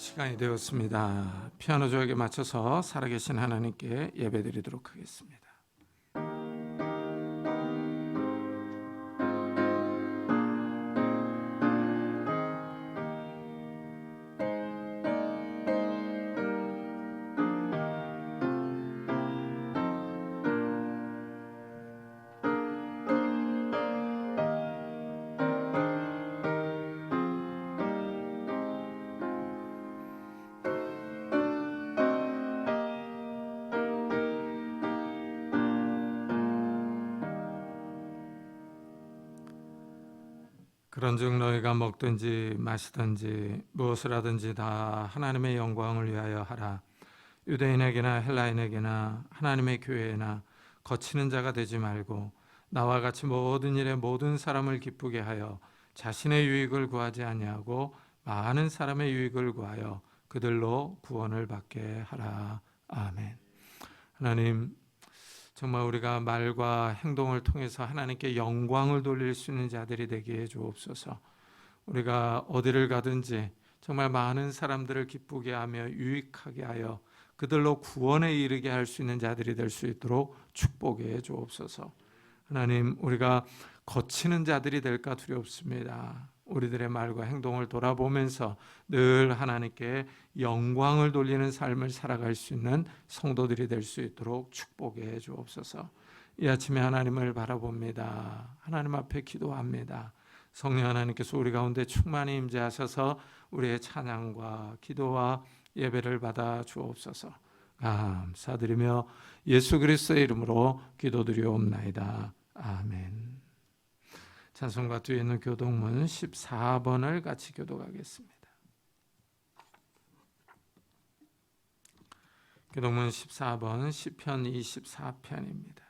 시간이 되었습니다. 피아노 조역에 맞춰서 살아계신 하나님께 예배드리도록 하겠습니다. 그런즉 너희가 먹든지 마시든지 무엇을 하든지 다 하나님의 영광을 위하여 하라. 유대인에게나 헬라인에게나 하나님의 교회에나 거치는 자가 되지 말고 나와 같이 모든 일에 모든 사람을 기쁘게 하여 자신의 유익을 구하지 아니하고 많은 사람의 유익을 구하여 그들로 구원을 받게 하라. 아멘. 하나님, 정말 우리가 말과 행동을 통해서 하나님께 영광을 돌릴 수 있는 자들이 되게 해 주옵소서. 우리가 어디를 가든지 정말 많은 사람들을 기쁘게 하며 유익하게 하여 그들로 구원에 이르게 할 수 있는 자들이 될 수 있도록 축복해 주옵소서. 하나님, 우리가 거치는 자들이 될까 두렵습니다. 우리들의 말과 행동을 돌아보면서 늘 하나님께 영광을 돌리는 삶을 살아갈 수 있는 성도들이 될 수 있도록 축복해 주옵소서. 이 아침에 하나님을 바라봅니다. 하나님 앞에 기도합니다. 성령 하나님께서 우리 가운데 충만히 임재하셔서 우리의 찬양과 기도와 예배를 받아 주옵소서. 감사드리며 예수 그리스도의 이름으로 기도드리옵나이다. 아멘. 찬송가 뒤에 있는 교동문 14번을 같이 교독하겠습니다. 교동문 14번 시편 24편입니다.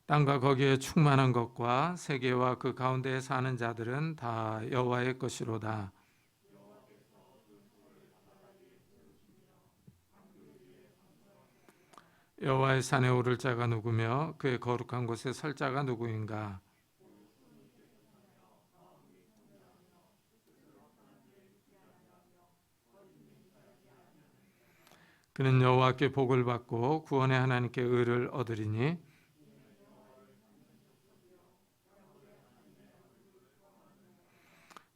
땅과 거기에 충만한 것과 세계와 그 가운데에 사는 자들은 다 여호와의 것이로다. 여호와의 산에 오를 자가 누구며 그의 거룩한 곳에 설 자가 누구인가? 그는 여호와께 복을 받고 구원의 하나님께 의를 얻으리니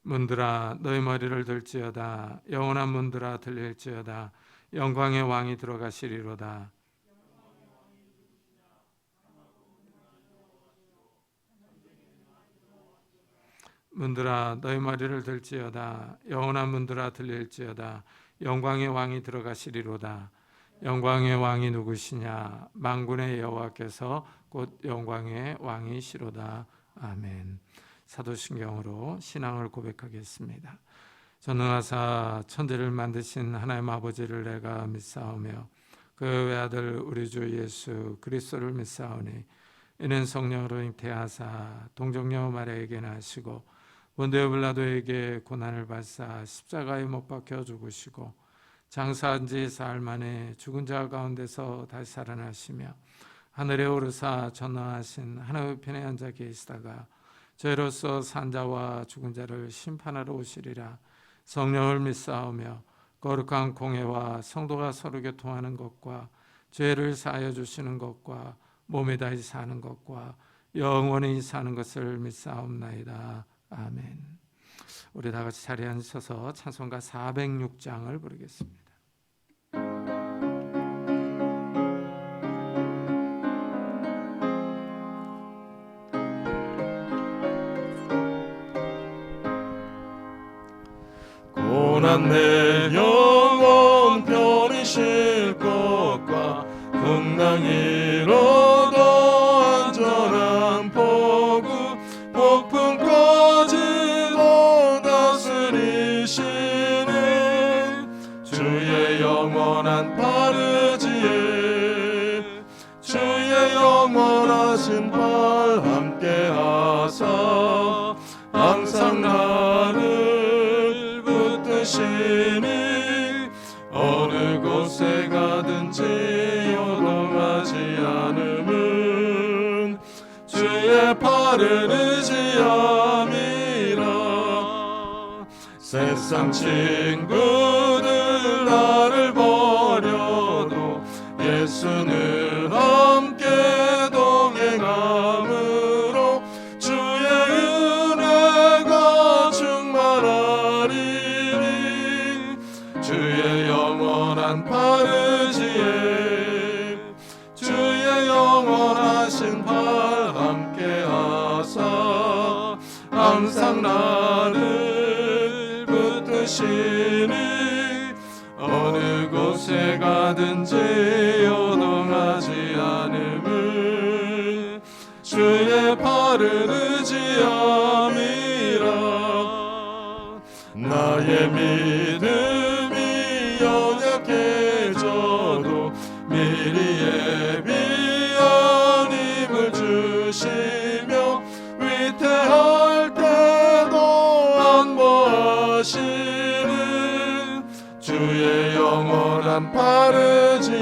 문들아 너희 머리를 들지어다. 영원한 문들아 들릴지어다. 영광의 왕이 들어가시리로다. 문들아 너희 머리를 들지어다. 영원한 문들아 들릴지어다. 영광의 왕이 들어가시리로다. 영광의 왕이 누구시냐? 만군의 여호와께서 곧 영광의 왕이시로다. 아멘. 사도신경으로 신앙을 고백하겠습니다. 전능하사 천지를 만드신 하나님 아버지를 내가 믿사오며 그 외아들 우리 주 예수 그리스도를 믿사오니 이는 성령으로 잉태하사 동정녀 마리아에게 나시고 본디오 빌라도에게 고난을 받사 십자가에 못 박혀 죽으시고 장사한 지 사흘 만에 죽은 자 가운데서 다시 살아나시며 하늘에 오르사 전능하신 하나님 편에 앉아 계시다가 저희로서 산 자와 죽은 자를 심판하러 오시리라. 성령을 믿사오며 거룩한 공회와 성도가 서로 교통하는 것과 죄를 사하여 주시는 것과 몸에 다시 사는 것과 영원히 사는 것을 믿사옵나이다. 아멘. 우리 다 같이 자리에 앉으셔서 찬송가 406장을 부르겠습니다. 고난 내 영혼 편히 쉴 것과 풍랑 이로도 안전한 포구 폭풍까지도 다스리시는 주의 영원한 바르지에 주의 영원하신 발 함께 하사 항상 나를 붙드시니 어느 곳에 가든지 요동하지 않음은 주의 팔을 의지함이라. 세상 친구들 나를 버려도 예수는 함께 동행함으로 주의 은혜가 충만하리니 주의 영원한 바르지에 주의 영원하신 발 함께 하사 항상 나를 붙드시니 어느 곳에 가든지 요동하지 않음을 주의 발을 의지함이라. 나의 믿음이 연약해져도 미리 예비한 힘을 주시며 위태할 때도 안보하시는 주의 영원한 바르지에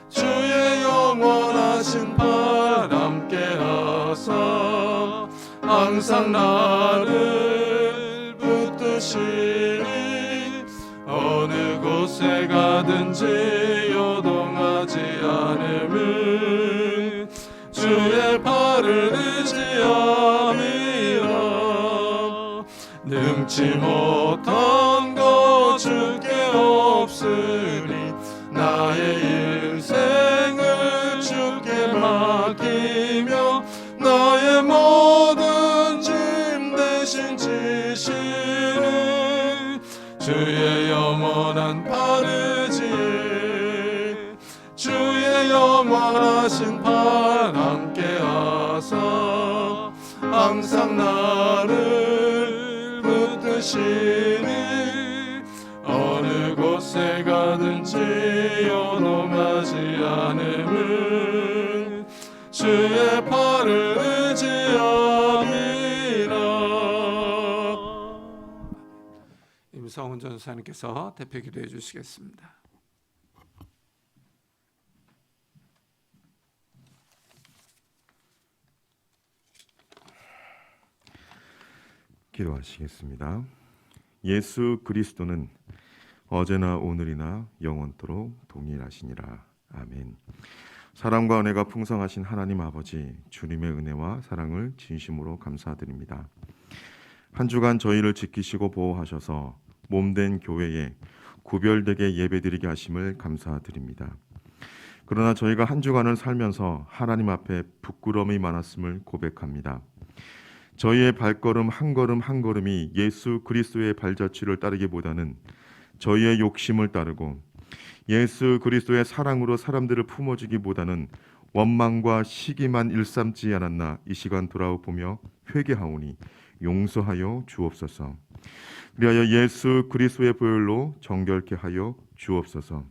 주의 영원하신 발 함께 하사 항상 나를 붙드시니 어느 곳에 가든지 요동하지 않음을 주의 발을 의지함이라. 능치 못한 것 주께 없으니 나의 일생을 주께 맡기며 나의 모든 짐 대신 지시는 주의 영원한 바르지에 주의 영원하신 발 함께 하사 항상 나를 붙드시니 어느 곳에 가든지 요동하지 않음을 주의 발을 의지함이라. 임성훈 전사님께서 대표 기도해 주시겠습니다. 기도하시겠습니다. 예수 그리스도는 어제나 오늘이나 영원토록 동일하시니라. 아멘. 사랑과 은혜가 풍성하신 하나님 아버지, 주님의 은혜와 사랑을 진심으로 감사드립니다. 한 주간 저희를 지키시고 보호하셔서 몸된 교회에 구별되게 예배드리게 하심을 감사드립니다. 그러나 저희가 한 주간을 살면서 하나님 앞에 부끄러움이 많았음을 고백합니다. 저희의 발걸음 한 걸음 한 걸음이 예수 그리스도의 발자취를 따르기보다는 저희의 욕심을 따르고 예수 그리스도의 사랑으로 사람들을 품어주기보다는 원망과 시기만 일삼지 않았나 이 시간 돌아보며 회개하오니 용서하여 주옵소서. 그리하여 예수 그리스도의 보혈로 정결케 하여 주옵소서.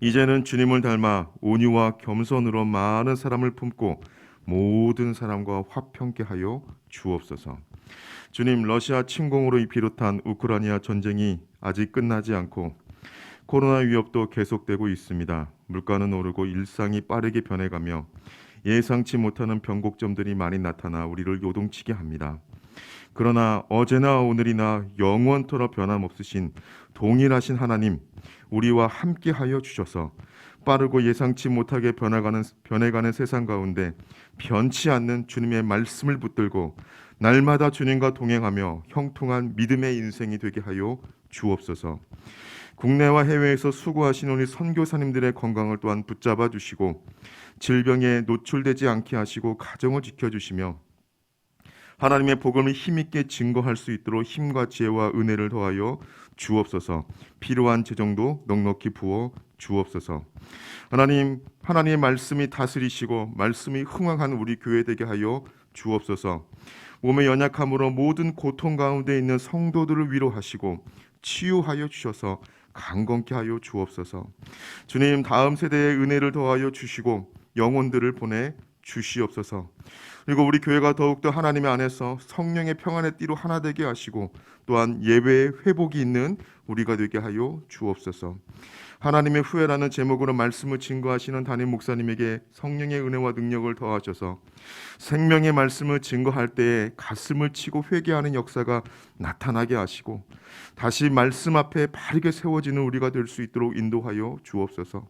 이제는 주님을 닮아 온유와 겸손으로 많은 사람을 품고 모든 사람과 화평케 하여 주옵소서. 주님, 러시아 침공으로 비롯한 우크라이나 전쟁이 아직 끝나지 않고 코로나 위협도 계속되고 있습니다. 물가는 오르고 일상이 빠르게 변해가며 예상치 못하는 변곡점들이 많이 나타나 우리를 요동치게 합니다. 그러나 어제나 오늘이나 영원토록 변함없으신 동일하신 하나님, 우리와 함께하여 주셔서 빠르고 예상치 못하게 변해가는 세상 가운데 변치 않는 주님의 말씀을 붙들고 날마다 주님과 동행하며 형통한 믿음의 인생이 되게 하여 주옵소서. 국내와 해외에서 수고하신 우리 선교사님들의 건강을 또한 붙잡아 주시고 질병에 노출되지 않게 하시고 가정을 지켜주시며 하나님의 복음을 힘있게 증거할 수 있도록 힘과 지혜와 은혜를 더하여 주옵소서. 필요한 재정도 넉넉히 부어 주옵소서. 하나님, 하나님의 말씀이 다스리시고 말씀이 흥왕한 우리 교회 되게 하여 주옵소서. 몸의 연약함으로 모든 고통 가운데 있는 성도들을 위로하시고 치유하여 주셔서 강건케 하여 주옵소서. 주님, 다음 세대의 은혜를 더하여 주시고 영혼들을 보내 주시옵소서. 그리고 우리 교회가 더욱더 하나님의 안에서 성령의 평안의 띠로 하나 되게 하시고 또한 예배의 회복이 있는 우리가 되게 하여 주옵소서. 하나님의 후회라는 제목으로 말씀을 증거하시는 담임 목사님에게 성령의 은혜와 능력을 더하셔서 생명의 말씀을 증거할 때에 가슴을 치고 회개하는 역사가 나타나게 하시고 다시 말씀 앞에 바르게 세워지는 우리가 될 수 있도록 인도하여 주옵소서.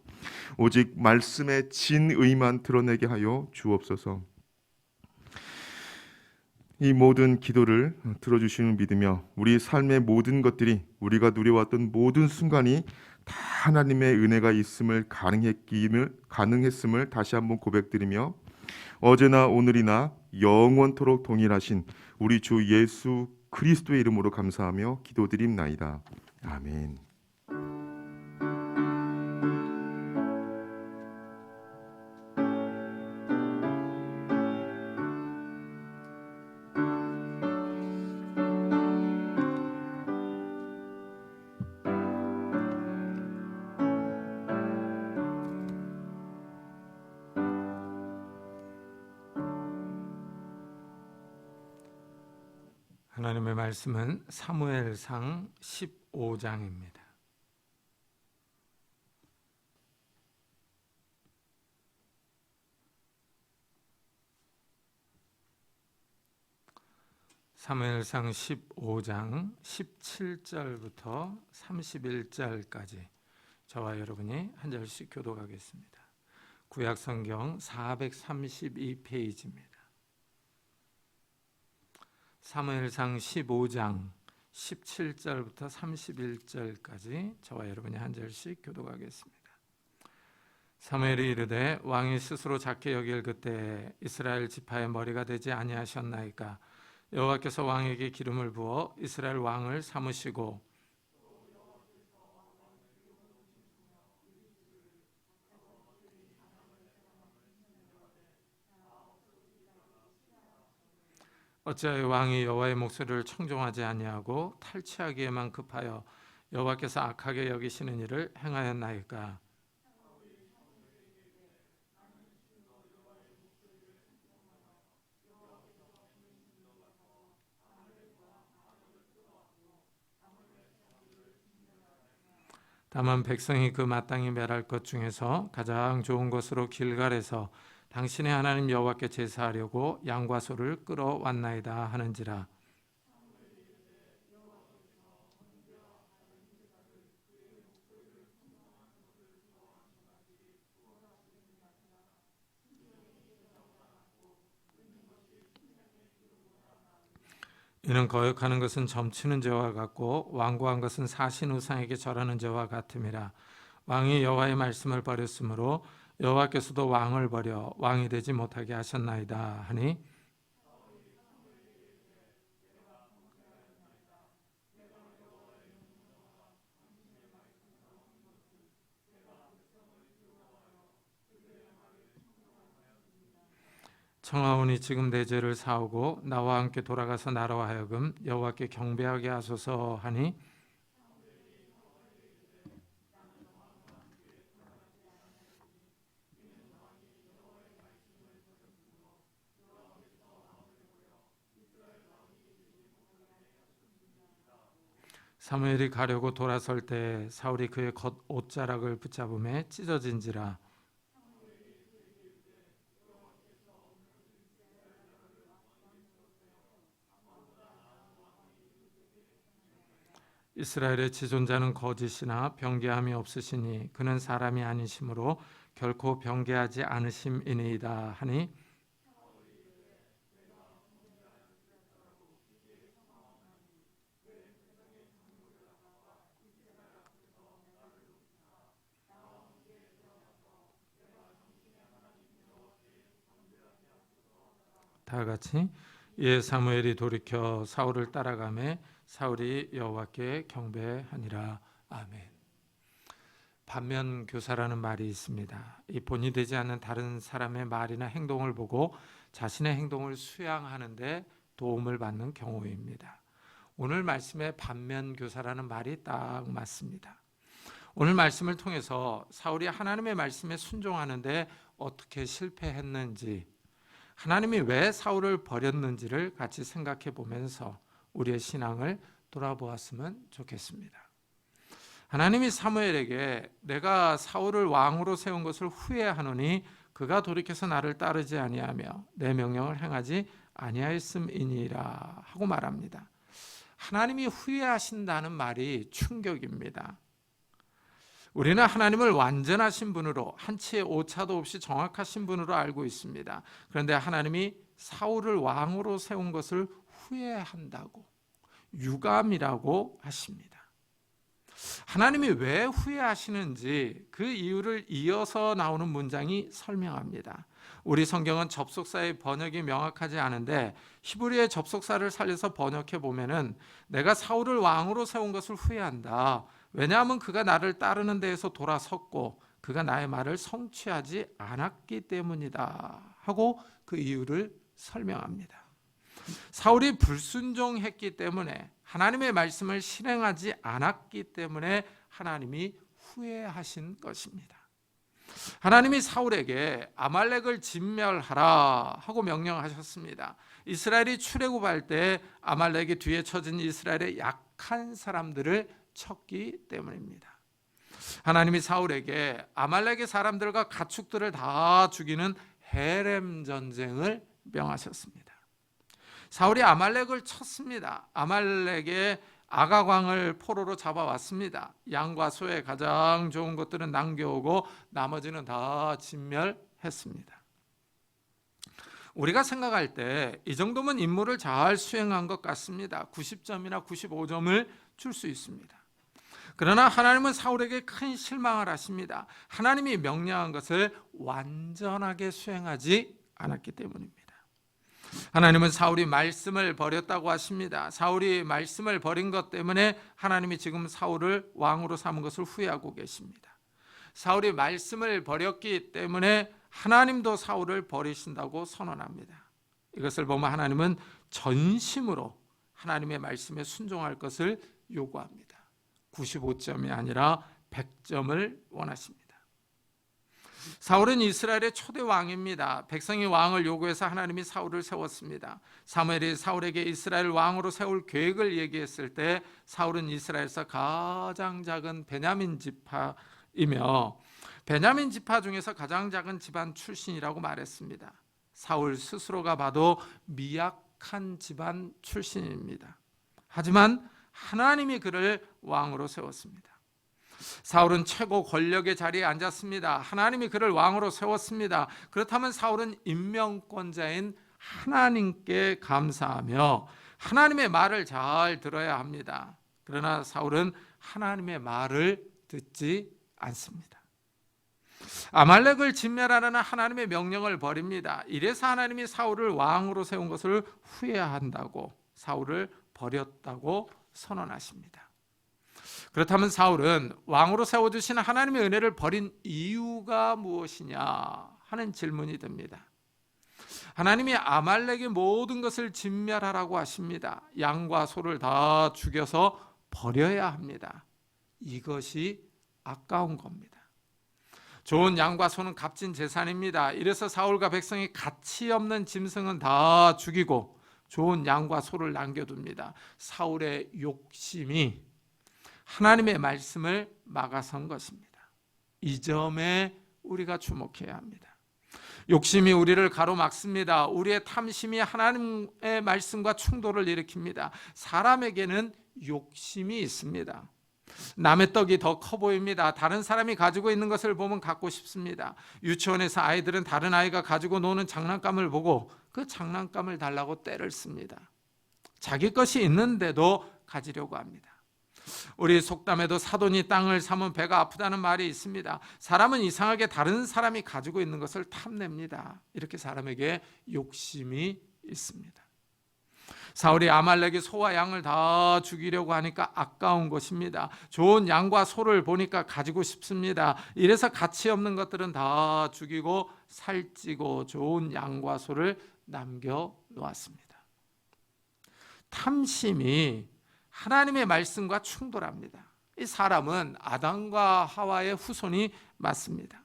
오직 말씀의 진의만 드러내게 하여 주옵소서. 이 모든 기도를 들어주시는 믿으며 우리 삶의 모든 것들이 우리가 누려왔던 모든 순간이 다 하나님의 은혜가 있음을 가능했음을 다시 한번 고백드리며 어제나 오늘이나 영원토록 동일하신 우리 주 예수 그리스도의 이름으로 감사하며 기도드립나이다. 아멘. 하나님의 말씀은 사무엘상 15장입니다. 사무엘상 15장 17절부터 31절까지 저와 여러분이 한 절씩 교독하겠습니다. 구약성경 432페이지입니다. 사무엘상 15장 17절부터 31절까지 저와 여러분이 한 절씩 교독하겠습니다. 사무엘이 이르되 왕이 스스로 작게 여길 그때 이스라엘 지파의 머리가 되지 아니하셨나이까. 여호와께서 왕에게 기름을 부어 이스라엘 왕을 삼으시고 어찌하여 왕이 여호와의 목소리를 청종하지 아니하고 탈취하기에만 급하여 여호와께서 악하게 여기시는 일을 행하였나이까. 다만 백성이 그 마땅히 멸할 것 중에서 가장 좋은 것으로 길갈에서 당신의 하나님 여호와께 제사하려고 양과 소를 끌어왔나이다 하는지라. 이는 거역하는 것은 점치는 죄와 같고 완고한 것은 사신 우상에게 절하는 죄와 같음이라. 왕이 여호와의 말씀을 버렸으므로 여호와께서도 왕을 버려 왕이 되지 못하게 하셨나이다 하니 청하오니 지금 내 죄를 사오고 나와 함께 돌아가서 나로 하여금 여호와께 경배하게 하소서 하니 사무엘이 가려고 돌아설 때 사울이 그의 겉 옷자락을 붙잡음에 찢어진지라. 이스라엘의 지존자는 거짓이나 변개함이 없으시니 그는 사람이 아니시므로 결코 변개하지 않으심이니이다 하니 다 같이 이에 사무엘이 돌이켜 사울을 따라가매 사울이 여호와께 경배하니라. 아멘. 반면교사라는 말이 있습니다. 이 본이 되지 않는 다른 사람의 말이나 행동을 보고 자신의 행동을 수양하는 데 도움을 받는 경우입니다. 오늘 말씀에 반면교사라는 말이 딱 맞습니다. 오늘 말씀을 통해서 사울이 하나님의 말씀에 순종하는데 어떻게 실패했는지, 하나님이 왜 사울을 버렸는지를 같이 생각해 보면서 우리의 신앙을 돌아보았으면 좋겠습니다. 하나님이 사무엘에게 내가 사울을 왕으로 세운 것을 후회하노니 그가 돌이켜서 나를 따르지 아니하며 내 명령을 행하지 아니하였음이니라 하고 말합니다. 하나님이 후회하신다는 말이 충격입니다. 우리는 하나님을 완전하신 분으로 한치의 오차도 없이 정확하신 분으로 알고 있습니다. 그런데 하나님이 사울을 왕으로 세운 것을 후회한다고, 유감이라고 하십니다. 하나님이 왜 후회하시는지 그 이유를 이어서 나오는 문장이 설명합니다. 우리 성경은 접속사의 번역이 명확하지 않은데 히브리의 접속사를 살려서 번역해 보면은 내가 사울을 왕으로 세운 것을 후회한다. 왜냐하면 그가 나를 따르는 데에서 돌아섰고 그가 나의 말을 성취하지 않았기 때문이다 하고 그 이유를 설명합니다. 사울이 불순종했기 때문에 하나님의 말씀을 실행하지 않았기 때문에 하나님이 후회하신 것입니다. 하나님이 사울에게 아말렉을 진멸하라 하고 명령하셨습니다. 이스라엘이 출애굽할 때 아말렉이 뒤에 쳐진 이스라엘의 약한 사람들을 쳤기 때문입니다. 하나님이 사울에게 아말렉의 사람들과 가축들을 다 죽이는 헤렘 전쟁을 명하셨습니다. 사울이 아말렉을 쳤습니다. 아말렉의 아가광을 포로로 잡아왔습니다. 양과 소의 가장 좋은 것들은 남겨오고 나머지는 다 진멸했습니다. 우리가 생각할 때 이 정도면 임무를 잘 수행한 것 같습니다. 90점이나 95점을 줄 수 있습니다. 그러나 하나님은 사울에게 큰 실망을 하십니다. 하나님이 명령한 것을 완전하게 수행하지 않았기 때문입니다. 하나님은 사울이 말씀을 버렸다고 하십니다. 사울이 말씀을 버린 것 때문에 하나님이 지금 사울을 왕으로 삼은 것을 후회하고 계십니다. 사울이 말씀을 버렸기 때문에 하나님도 사울을 버리신다고 선언합니다. 이것을 보면 하나님은 전심으로 하나님의 말씀에 순종할 것을 요구합니다. 95점이 아니라 100점을 원하십니다. 사울은 이스라엘의 초대 왕입니다. 백성이 왕을 요구해서 하나님이 사울을 세웠습니다. 사무엘이 사울에게 이스라엘 왕으로 세울 계획을 얘기했을 때 사울은 이스라엘에서 가장 작은 베냐민 지파이며 베냐민 지파 중에서 가장 작은 집안 출신이라고 말했습니다. 사울 스스로가 봐도 미약한 집안 출신입니다. 하지만 하나님이 그를 왕으로 세웠습니다. 사울은 최고 권력의 자리에 앉았습니다. 하나님이 그를 왕으로 세웠습니다. 그렇다면 사울은 임명권자인 하나님께 감사하며 하나님의 말을 잘 들어야 합니다. 그러나 사울은 하나님의 말을 듣지 않습니다. 아말렉을 진멸하라는 하나님의 명령을 버립니다. 이래서 하나님이 사울을 왕으로 세운 것을 후회한다고 사울을 버렸다고 선언하십니다. 그렇다면 사울은 왕으로 세워주신 하나님의 은혜를 버린 이유가 무엇이냐 하는 질문이 듭니다. 하나님이 아말렉의 모든 것을 진멸하라고 하십니다. 양과 소를 다 죽여서 버려야 합니다. 이것이 아까운 겁니다. 좋은 양과 소는 값진 재산입니다. 이래서 사울과 백성이 가치 없는 짐승은 다 죽이고 좋은 양과 소를 남겨둡니다. 사울의 욕심이 하나님의 말씀을 막아선 것입니다. 이 점에 우리가 주목해야 합니다. 욕심이 우리를 가로막습니다. 우리의 탐심이 하나님의 말씀과 충돌을 일으킵니다. 사람에게는 욕심이 있습니다. 남의 떡이 더 커 보입니다. 다른 사람이 가지고 있는 것을 보면 갖고 싶습니다. 유치원에서 아이들은 다른 아이가 가지고 노는 장난감을 보고 그 장난감을 달라고 떼를 씁니다. 자기 것이 있는데도 가지려고 합니다. 우리 속담에도 사돈이 땅을 사면 배가 아프다는 말이 있습니다. 사람은 이상하게 다른 사람이 가지고 있는 것을 탐냅니다. 이렇게 사람에게 욕심이 있습니다. 사울이 아말렉의 소와 양을 다 죽이려고 하니까 아까운 것입니다. 좋은 양과 소를 보니까 가지고 싶습니다. 이래서 가치 없는 것들은 다 죽이고 살찌고 좋은 양과 소를 남겨놓았습니다. 탐심이 하나님의 말씀과 충돌합니다. 이 사람은 아담과 하와의 후손이 맞습니다.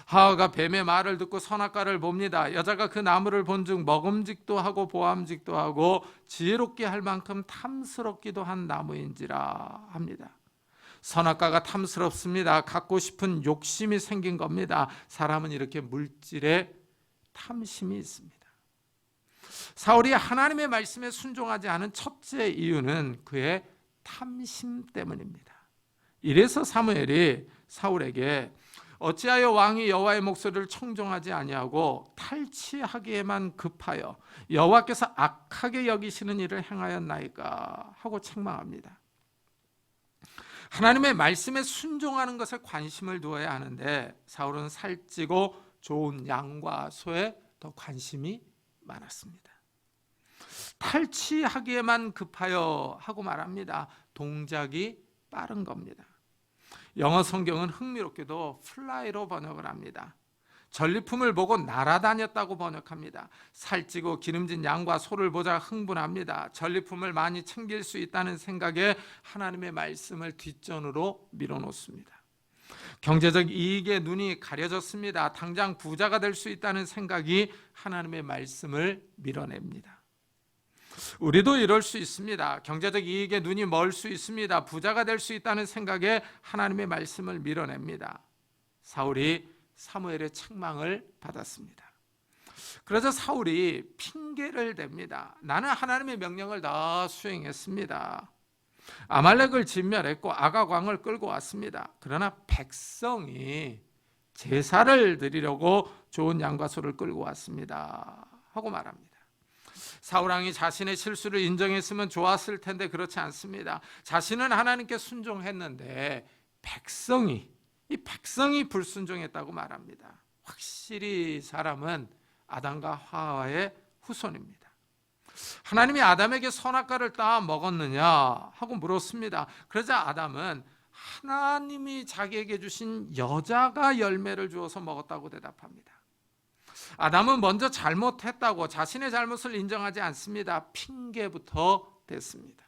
하와가 뱀의 말을 듣고 선악과를 봅니다. 여자가 그 나무를 본즉 먹음직도 하고 보암직도 하고 지혜롭게 할 만큼 탐스럽기도 한 나무인지라 합니다. 선악과가 탐스럽습니다. 갖고 싶은 욕심이 생긴 겁니다. 사람은 이렇게 물질에 탐심이 있습니다. 사울이 하나님의 말씀에 순종하지 않은 첫째 이유는 그의 탐심 때문입니다. 이래서 사무엘이 사울에게 어찌하여 왕이 여호와의 목소리를 청종하지 아니하고 탈취하기에만 급하여 여호와께서 악하게 여기시는 일을 행하였나이까 하고 책망합니다. 하나님의 말씀에 순종하는 것에 관심을 두어야 하는데 사울은 살찌고 좋은 양과 소에 더 관심이 많았습니다. 탈취하기에만 급하여 하고 말합니다. 동작이 빠른 겁니다. 영어 성경은 흥미롭게도 플라이로 번역을 합니다. 전리품을 보고 날아다녔다고 번역합니다. 살찌고 기름진 양과 소를 보자 흥분합니다. 전리품을 많이 챙길 수 있다는 생각에 하나님의 말씀을 뒷전으로 밀어놓습니다. 경제적 이익에 눈이 가려졌습니다. 당장 부자가 될 수 있다는 생각이 하나님의 말씀을 밀어냅니다. 우리도 이럴 수 있습니다. 경제적 이익에 눈이 멀 수 있습니다. 부자가 될 수 있다는 생각에 하나님의 말씀을 밀어냅니다. 사울이 사무엘의 책망을 받았습니다. 그래서 사울이 핑계를 댑니다. 나는 하나님의 명령을 다 수행했습니다. 아말렉을 진멸했고 아각 왕을 끌고 왔습니다. 그러나 백성이 제사를 드리려고 좋은 양과 소를 끌고 왔습니다 하고 말합니다. 사울 왕이 자신의 실수를 인정했으면 좋았을 텐데 그렇지 않습니다. 자신은 하나님께 순종했는데 백성이 불순종했다고 말합니다. 확실히 사람은 아담과 하와의 후손입니다. 하나님이 아담에게 선악과를 따 먹었느냐 하고 물었습니다. 그러자 아담은 하나님이 자기에게 주신 여자가 열매를 주어서 먹었다고 대답합니다. 아담은 먼저 잘못했다고 자신의 잘못을 인정하지 않습니다. 핑계부터 댔습니다.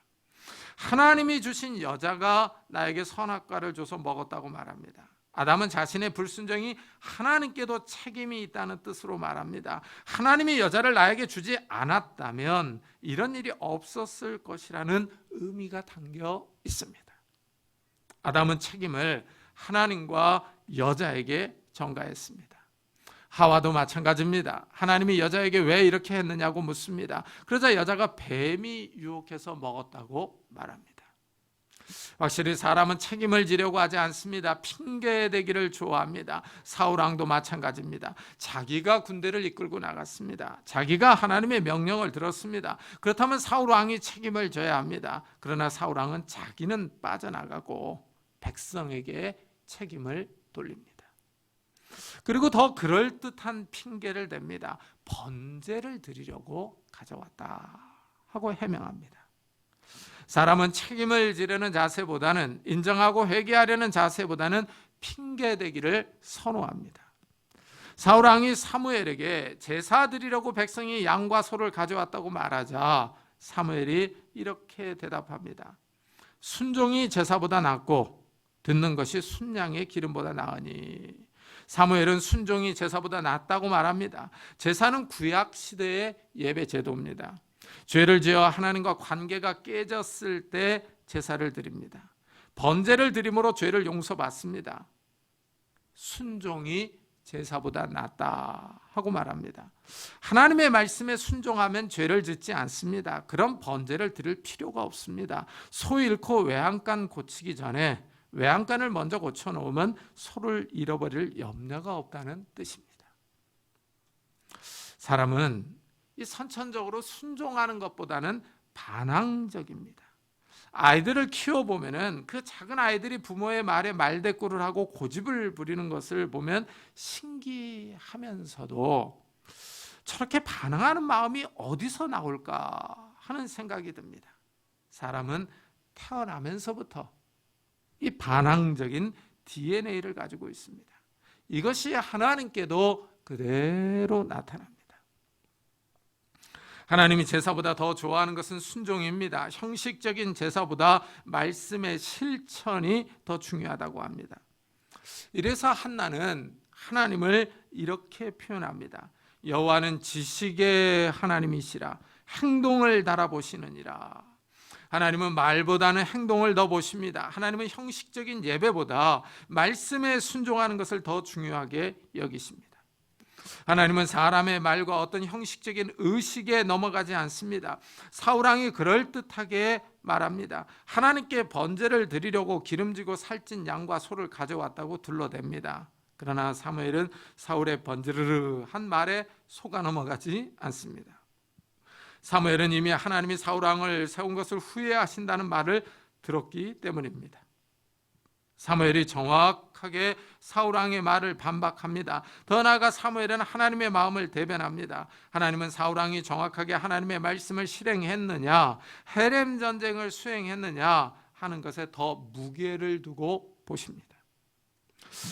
하나님이 주신 여자가 나에게 선악과를 줘서 먹었다고 말합니다. 아담은 자신의 불순종이 하나님께도 책임이 있다는 뜻으로 말합니다. 하나님이 여자를 나에게 주지 않았다면 이런 일이 없었을 것이라는 의미가 담겨 있습니다. 아담은 책임을 하나님과 여자에게 전가했습니다. 하와도 마찬가지입니다. 하나님이 여자에게 왜 이렇게 했느냐고 묻습니다. 그러자 여자가 뱀이 유혹해서 먹었다고 말합니다. 확실히 사람은 책임을 지려고 하지 않습니다. 핑계대기를 좋아합니다. 사울 왕도 마찬가지입니다. 자기가 군대를 이끌고 나갔습니다. 자기가 하나님의 명령을 들었습니다. 그렇다면 사울 왕이 책임을 져야 합니다. 그러나 사울 왕은 자기는 빠져나가고 백성에게 책임을 돌립니다. 그리고 더 그럴듯한 핑계를 댑니다. 번제를 드리려고 가져왔다 하고 해명합니다. 사람은 책임을 지려는 자세보다는 인정하고 회개하려는 자세보다는 핑계대기를 선호합니다. 사울 왕이 사무엘에게 제사 드리려고 백성이 양과 소를 가져왔다고 말하자 사무엘이 이렇게 대답합니다. 순종이 제사보다 낫고 듣는 것이 순양의 기름보다 나으니. 사무엘은 순종이 제사보다 낫다고 말합니다. 제사는 구약 시대의 예배 제도입니다. 죄를 지어 하나님과 관계가 깨졌을 때 제사를 드립니다. 번제를 드림으로 죄를 용서받습니다. 순종이 제사보다 낫다 하고 말합니다. 하나님의 말씀에 순종하면 죄를 짓지 않습니다. 그런 번제를 드릴 필요가 없습니다. 소 잃고 외양간 고치기 전에 외양간을 먼저 고쳐놓으면 소를 잃어버릴 염려가 없다는 뜻입니다. 사람은 이 선천적으로 순종하는 것보다는 반항적입니다. 아이들을 키워보면 그 작은 아이들이 부모의 말에 말대꾸를 하고 고집을 부리는 것을 보면 신기하면서도 저렇게 반항하는 마음이 어디서 나올까 하는 생각이 듭니다. 사람은 태어나면서부터 이 반항적인 DNA를 가지고 있습니다. 이것이 하나님께도 그대로 나타납니다. 하나님이 제사보다 더 좋아하는 것은 순종입니다. 형식적인 제사보다 말씀의 실천이 더 중요하다고 합니다. 이래서 한나는 하나님을 이렇게 표현합니다. 여호와는 지식의 하나님이시라 행동을 달아보시느니라. 하나님은 말보다는 행동을 더 보십니다. 하나님은 형식적인 예배보다 말씀에 순종하는 것을 더 중요하게 여기십니다. 하나님은 사람의 말과 어떤 형식적인 의식에 넘어가지 않습니다. 사울왕이 그럴듯하게 말합니다. 하나님께 번제를 드리려고 기름지고 살찐 양과 소를 가져왔다고 둘러댑니다. 그러나 사무엘은 사울의 번지르르한 말에 속아 넘어가지 않습니다. 사무엘은 이미 하나님이 사울왕을 세운 것을 후회하신다는 말을 들었기 때문입니다. 사무엘이 정확하게 사울왕의 말을 반박합니다. 더 나아가 사무엘은 하나님의 마음을 대변합니다. 하나님은 사울왕이 정확하게 하나님의 말씀을 실행했느냐, 헤렘 전쟁을 수행했느냐 하는 것에 더 무게를 두고 보십니다.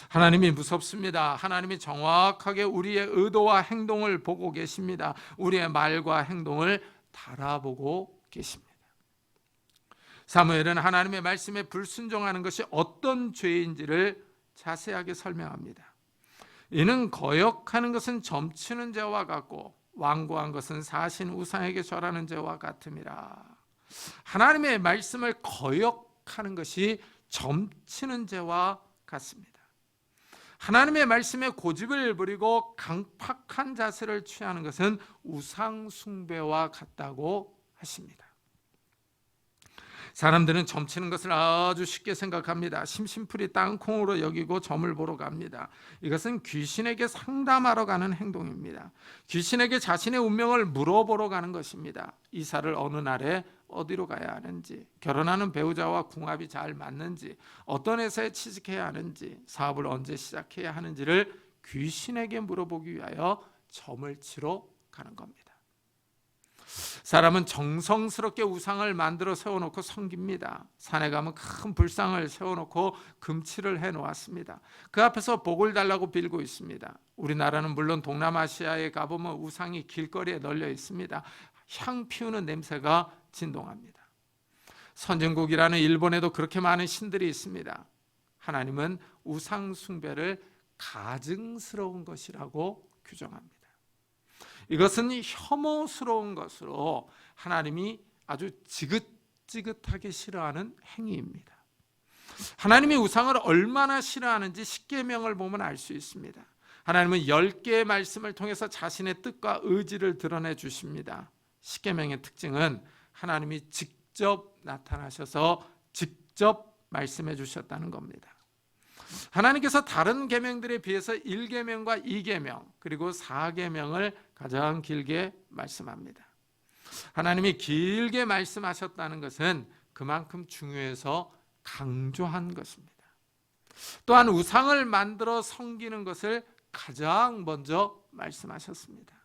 하나님이 무섭습니다. 하나님이 정확하게 우리의 의도와 행동을 보고 계십니다. 우리의 말과 행동을 달아보고 계십니다. 사무엘은 하나님의 말씀에 불순종하는 것이 어떤 죄인지를 자세하게 설명합니다. 이는 거역하는 것은 점치는 죄와 같고 완고한 것은 사신 우상에게 절하는 죄와 같음이라. 하나님의 말씀을 거역하는 것이 점치는 죄와 같습니다. 하나님의 말씀에 고집을 부리고 강팍한 자세를 취하는 것은 우상 숭배와 같다고 하십니다. 사람들은 점치는 것을 아주 쉽게 생각합니다. 심심풀이 땅콩으로 여기고 점을 보러 갑니다. 이것은 귀신에게 상담하러 가는 행동입니다. 귀신에게 자신의 운명을 물어보러 가는 것입니다. 이사를 어느 날에 어디로 가야 하는지, 결혼하는 배우자와 궁합이 잘 맞는지, 어떤 회사에 취직해야 하는지, 사업을 언제 시작해야 하는지를 귀신에게 물어보기 위하여 점을 치러 가는 겁니다. 사람은 정성스럽게 우상을 만들어 세워놓고 섬깁니다. 산에 가면 큰 불상을 세워놓고 금칠을 해놓았습니다. 그 앞에서 복을 달라고 빌고 있습니다. 우리나라는 물론 동남아시아에 가보면 우상이 길거리에 널려 있습니다. 향 피우는 냄새가 진동합니다. 선진국이라는 일본에도 그렇게 많은 신들이 있습니다. 하나님은 우상 숭배를 가증스러운 것이라고 규정합니다. 이것은 혐오스러운 것으로 하나님이 아주 지긋지긋하게 싫어하는 행위입니다. 하나님이 우상을 얼마나 싫어하는지 십계명을 보면 알 수 있습니다. 하나님은 10개의 말씀을 통해서 자신의 뜻과 의지를 드러내 주십니다. 십계명의 특징은 하나님이 직접 나타나셔서 직접 말씀해 주셨다는 겁니다. 하나님께서 다른 계명들에 비해서 1계명과 2계명 그리고 4계명을 가장 길게 말씀합니다. 하나님이 길게 말씀하셨다는 것은 그만큼 중요해서 강조한 것입니다. 또한 우상을 만들어 섬기는 것을 가장 먼저 말씀하셨습니다.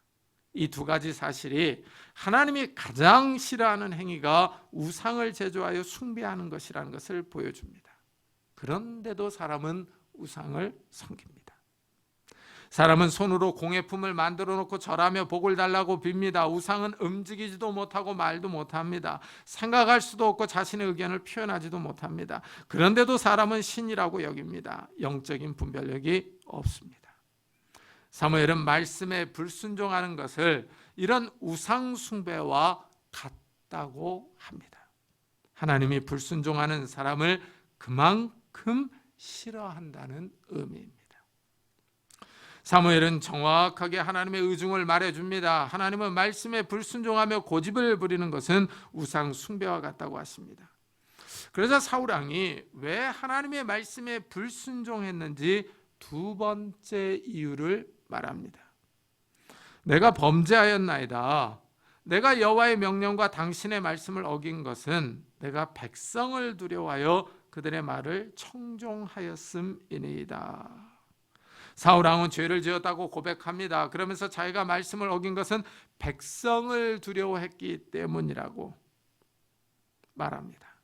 이 두 가지 사실이 하나님이 가장 싫어하는 행위가 우상을 제조하여 숭배하는 것이라는 것을 보여줍니다. 그런데도 사람은 우상을 섬깁니다. 사람은 손으로 공예품을 만들어 놓고 절하며 복을 달라고 빕니다. 우상은 움직이지도 못하고 말도 못합니다. 생각할 수도 없고 자신의 의견을 표현하지도 못합니다. 그런데도 사람은 신이라고 여깁니다. 영적인 분별력이 없습니다. 사무엘은 말씀에 불순종하는 것을 이런 우상 숭배와 같다고 합니다. 하나님이 불순종하는 사람을 그만큼 싫어한다는 의미입니다. 사무엘은 정확하게 하나님의 의중을 말해줍니다. 하나님은 말씀에 불순종하며 고집을 부리는 것은 우상 숭배와 같다고 하십니다. 그래서 사울왕이 왜 하나님의 말씀에 불순종했는지 두 번째 이유를 말합니다. 내가 범죄하였나이다. 내가 여호와의 명령과 당신의 말씀을 어긴 것은 내가 백성을 두려워하여 그들의 말을 청종하였음이니이다. 사울왕은 죄를 지었다고 고백합니다. 그러면서 자기가 말씀을 어긴 것은 백성을 두려워했기 때문이라고 말합니다.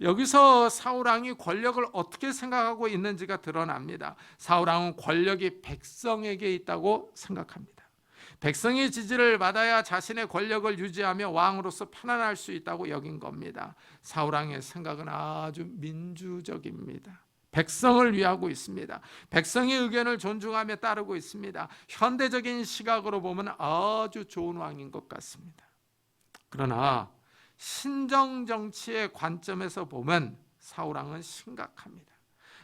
여기서 사울왕이 권력을 어떻게 생각하고 있는지가 드러납니다. 사울왕은 권력이 백성에게 있다고 생각합니다. 백성의 지지를 받아야 자신의 권력을 유지하며 왕으로서 편안할 수 있다고 여긴 겁니다. 사울왕의 생각은 아주 민주적입니다. 백성을 위하고 있습니다. 백성의 의견을 존중하며 따르고 있습니다. 현대적인 시각으로 보면 아주 좋은 왕인 것 같습니다. 그러나 신정 정치의 관점에서 보면 사울 왕은 심각합니다.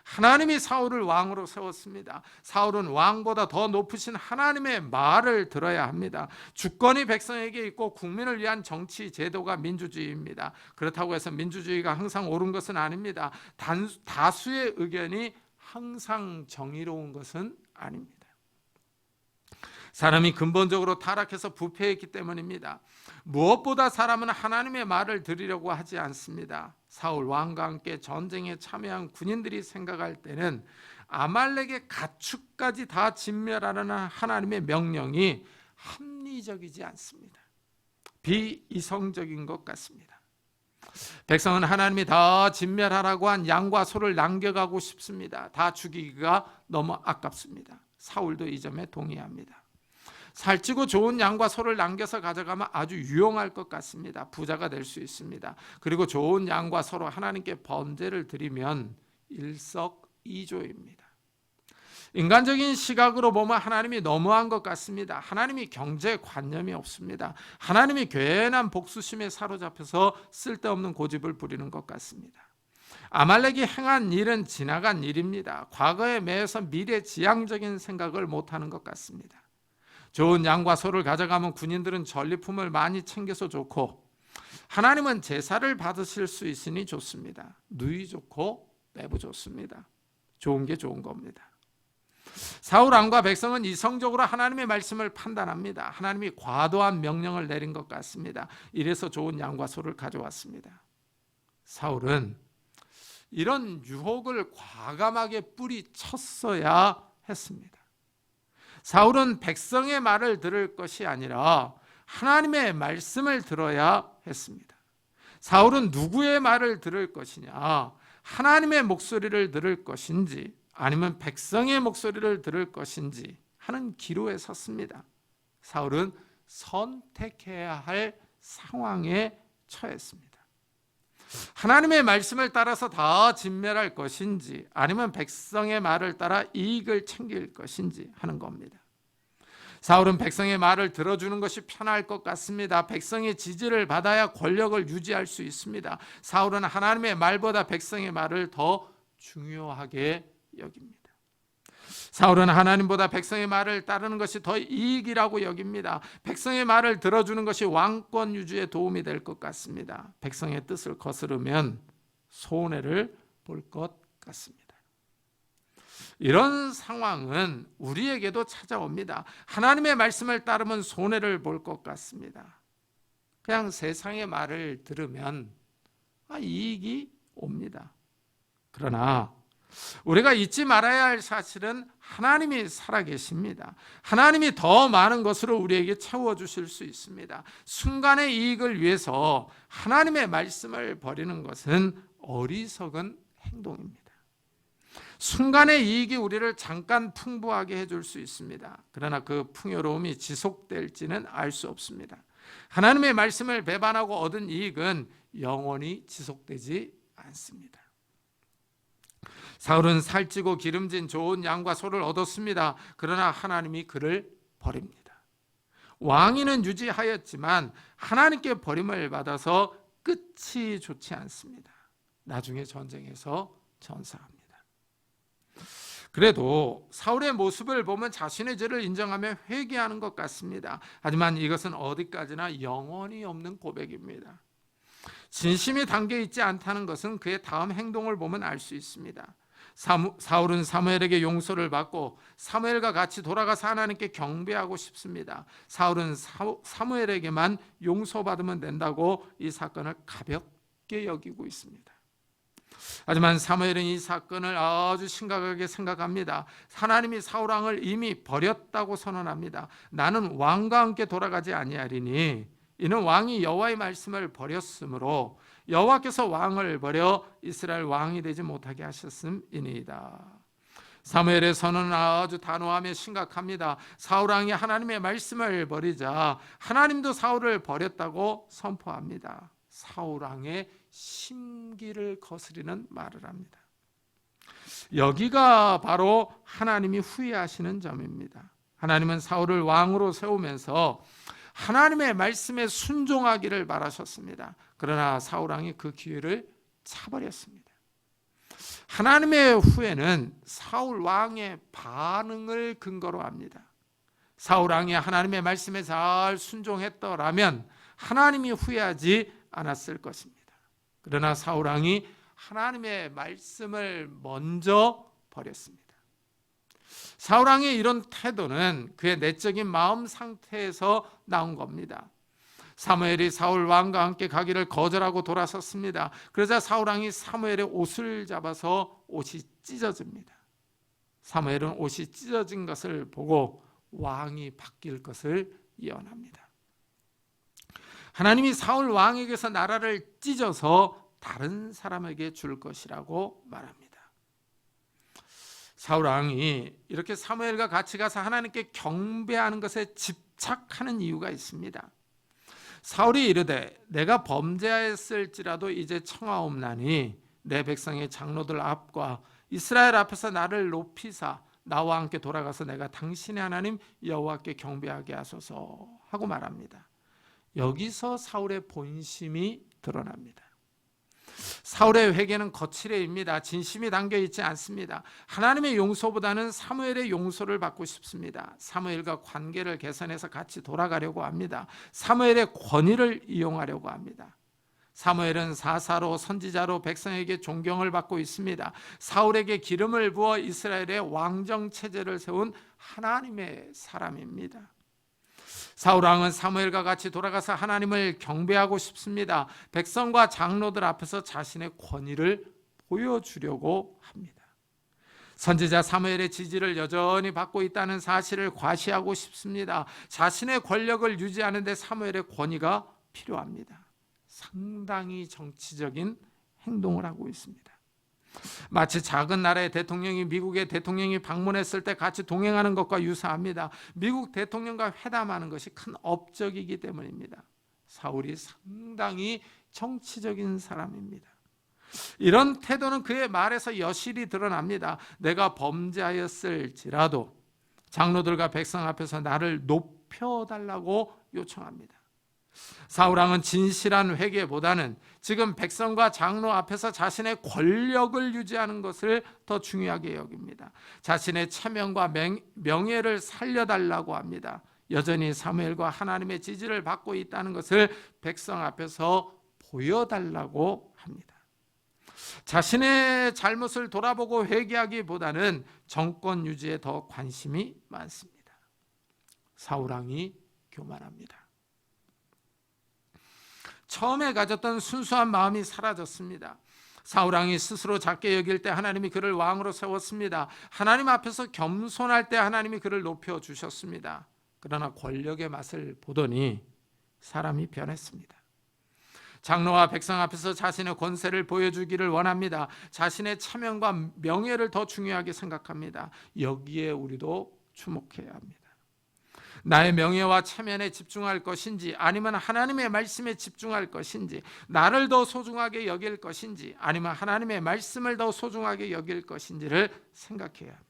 하나님이 사울을 왕으로 세웠습니다. 사울은 왕보다 더 높으신 하나님의 말을 들어야 합니다. 주권이 백성에게 있고 국민을 위한 정치 제도가 민주주의입니다. 그렇다고 해서 민주주의가 항상 옳은 것은 아닙니다. 다수의 의견이 항상 정의로운 것은 아닙니다. 사람이 근본적으로 타락해서 부패했기 때문입니다. 무엇보다 사람은 하나님의 말을 들으려고 하지 않습니다. 사울 왕과 함께 전쟁에 참여한 군인들이 생각할 때는 아말렉의 가축까지 다 진멸하라는 하나님의 명령이 합리적이지 않습니다. 비이성적인 것 같습니다. 백성은 하나님이 다 진멸하라고 한 양과 소를 남겨가고 싶습니다. 다 죽이기가 너무 아깝습니다. 사울도 이 점에 동의합니다. 살찌고 좋은 양과 소를 남겨서 가져가면 아주 유용할 것 같습니다. 부자가 될 수 있습니다. 그리고 좋은 양과 소로 하나님께 번제를 드리면 일석이조입니다. 인간적인 시각으로 보면 하나님이 너무한 것 같습니다. 하나님이 경제관념이 없습니다. 하나님이 괜한 복수심에 사로잡혀서 쓸데없는 고집을 부리는 것 같습니다. 아말렉이 행한 일은 지나간 일입니다. 과거에 매여서 미래지향적인 생각을 못하는 것 같습니다. 좋은 양과 소를 가져가면 군인들은 전리품을 많이 챙겨서 좋고 하나님은 제사를 받으실 수 있으니 좋습니다. 누이 좋고 매부 좋습니다. 좋은 게 좋은 겁니다. 사울 왕과 백성은 이성적으로 하나님의 말씀을 판단합니다. 하나님이 과도한 명령을 내린 것 같습니다. 이래서 좋은 양과 소를 가져왔습니다. 사울은 이런 유혹을 과감하게 뿌리쳤어야 했습니다. 사울은 백성의 말을 들을 것이 아니라 하나님의 말씀을 들어야 했습니다. 사울은 누구의 말을 들을 것이냐? 하나님의 목소리를 들을 것인지 아니면 백성의 목소리를 들을 것인지 하는 기로에 섰습니다. 사울은 선택해야 할 상황에 처했습니다. 하나님의 말씀을 따라서 다 진멸할 것인지 아니면 백성의 말을 따라 이익을 챙길 것인지 하는 겁니다. 사울은 백성의 말을 들어주는 것이 편할 것 같습니다. 백성의 지지를 받아야 권력을 유지할 수 있습니다. 사울은 하나님의 말보다 백성의 말을 더 중요하게 여깁니다. 사울은 하나님보다 백성의 말을 따르는 것이 더 이익이라고 여깁니다. 백성의 말을 들어주는 것이 왕권 유지에 도움이 될 것 같습니다. 백성의 뜻을 거스르면 손해를 볼 것 같습니다. 이런 상황은 우리에게도 찾아옵니다. 하나님의 말씀을 따르면 손해를 볼 것 같습니다. 그냥 세상의 말을 들으면 이익이 옵니다. 그러나 우리가 잊지 말아야 할 사실은 하나님이 살아계십니다. 하나님이 더 많은 것으로 우리에게 채워주실 수 있습니다. 순간의 이익을 위해서 하나님의 말씀을 버리는 것은 어리석은 행동입니다. 순간의 이익이 우리를 잠깐 풍부하게 해줄 수 있습니다. 그러나 그 풍요로움이 지속될지는 알 수 없습니다. 하나님의 말씀을 배반하고 얻은 이익은 영원히 지속되지 않습니다. 사울은 살찌고 기름진 좋은 양과 소를 얻었습니다. 그러나 하나님이 그를 버립니다. 왕위는 유지하였지만 하나님께 버림을 받아서 끝이 좋지 않습니다. 나중에 전쟁에서 전사합니다. 그래도 사울의 모습을 보면 자신의 죄를 인정하며 회개하는 것 같습니다. 하지만 이것은 어디까지나 영원히 없는 고백입니다. 진심이 담겨 있지 않다는 것은 그의 다음 행동을 보면 알 수 있습니다. 사울은 사무엘에게 용서를 받고 사무엘과 같이 돌아가서 하나님께 경배하고 싶습니다. 사울은 사무엘에게만 용서받으면 된다고 이 사건을 가볍게 여기고 있습니다. 하지만 사무엘은 이 사건을 아주 심각하게 생각합니다. 하나님이 사울 왕을 이미 버렸다고 선언합니다. 나는 왕과 함께 돌아가지 아니하리니 이는 왕이 여호와의 말씀을 버렸으므로 여호와께서 왕을 버려 이스라엘 왕이 되지 못하게 하셨음이니이다. 사무엘의 선언은 아주 단호하며 심각합니다. 사울 왕이 하나님의 말씀을 버리자 하나님도 사울을 버렸다고 선포합니다. 사울 왕의 심기를 거스리는 말을 합니다. 여기가 바로 하나님이 후회하시는 점입니다. 하나님은 사울을 왕으로 세우면서 하나님의 말씀에 순종하기를 바라셨습니다. 그러나 사울 왕이 그 기회를 차버렸습니다. 하나님의 후회는 사울 왕의 반응을 근거로 합니다. 사울 왕이 하나님의 말씀에 잘 순종했더라면 하나님이 후회하지 않았을 것입니다. 그러나 사울 왕이 하나님의 말씀을 먼저 버렸습니다. 사울 왕의 이런 태도는 그의 내적인 마음 상태에서 나온 겁니다. 사무엘이 사울 왕과 함께 가기를 거절하고 돌아섰습니다. 그러자 사울 왕이 사무엘의 옷을 잡아서 옷이 찢어집니다. 사무엘은 옷이 찢어진 것을 보고 왕이 바뀔 것을 예언합니다. 하나님이 사울 왕에게서 나라를 찢어서 다른 사람에게 줄 것이라고 말합니다. 사울 왕이 이렇게 사무엘과 같이 가서 하나님께 경배하는 것에 집착하는 이유가 있습니다. 사울이 이르되 내가 범죄하였을지라도 이제 청하옵나니 내 백성의 장로들 앞과 이스라엘 앞에서 나를 높이사 나와 함께 돌아가서 내가 당신의 하나님 여호와께 경배하게 하소서 하고 말합니다. 여기서 사울의 본심이 드러납니다. 사울의 회개는 거칠애입니다. 진심이 담겨 있지 않습니다. 하나님의 용서보다는 사무엘의 용서를 받고 싶습니다. 사무엘과 관계를 개선해서 같이 돌아가려고 합니다. 사무엘의 권위를 이용하려고 합니다. 사무엘은 사사로 선지자로 백성에게 존경을 받고 있습니다. 사울에게 기름을 부어 이스라엘의 왕정 체제를 세운 하나님의 사람입니다. 사울 왕은 사무엘과 같이 돌아가서 하나님을 경배하고 싶습니다. 백성과 장로들 앞에서 자신의 권위를 보여주려고 합니다. 선지자 사무엘의 지지를 여전히 받고 있다는 사실을 과시하고 싶습니다. 자신의 권력을 유지하는 데 사무엘의 권위가 필요합니다. 상당히 정치적인 행동을 하고 있습니다. 마치 작은 나라의 대통령이 미국의 대통령이 방문했을 때 같이 동행하는 것과 유사합니다. 미국 대통령과 회담하는 것이 큰 업적이기 때문입니다. 사울이 상당히 정치적인 사람입니다. 이런 태도는 그의 말에서 여실히 드러납니다. 내가 범죄하였을지라도 장로들과 백성 앞에서 나를 높여달라고 요청합니다. 사울 왕은 진실한 회개보다는 지금 백성과 장로 앞에서 자신의 권력을 유지하는 것을 더 중요하게 여깁니다. 자신의 체면과 명예를 살려달라고 합니다. 여전히 사무엘과 하나님의 지지를 받고 있다는 것을 백성 앞에서 보여달라고 합니다. 자신의 잘못을 돌아보고 회개하기보다는 정권 유지에 더 관심이 많습니다. 사울 왕이 교만합니다. 처음에 가졌던 순수한 마음이 사라졌습니다. 사울 왕이 스스로 작게 여길 때 하나님이 그를 왕으로 세웠습니다. 하나님 앞에서 겸손할 때 하나님이 그를 높여주셨습니다. 그러나 권력의 맛을 보더니 사람이 변했습니다. 장로와 백성 앞에서 자신의 권세를 보여주기를 원합니다. 자신의 체면과 명예를 더 중요하게 생각합니다. 여기에 우리도 주목해야 합니다. 나의 명예와 체면에 집중할 것인지 아니면 하나님의 말씀에 집중할 것인지, 나를 더 소중하게 여길 것인지 아니면 하나님의 말씀을 더 소중하게 여길 것인지를 생각해야 합니다.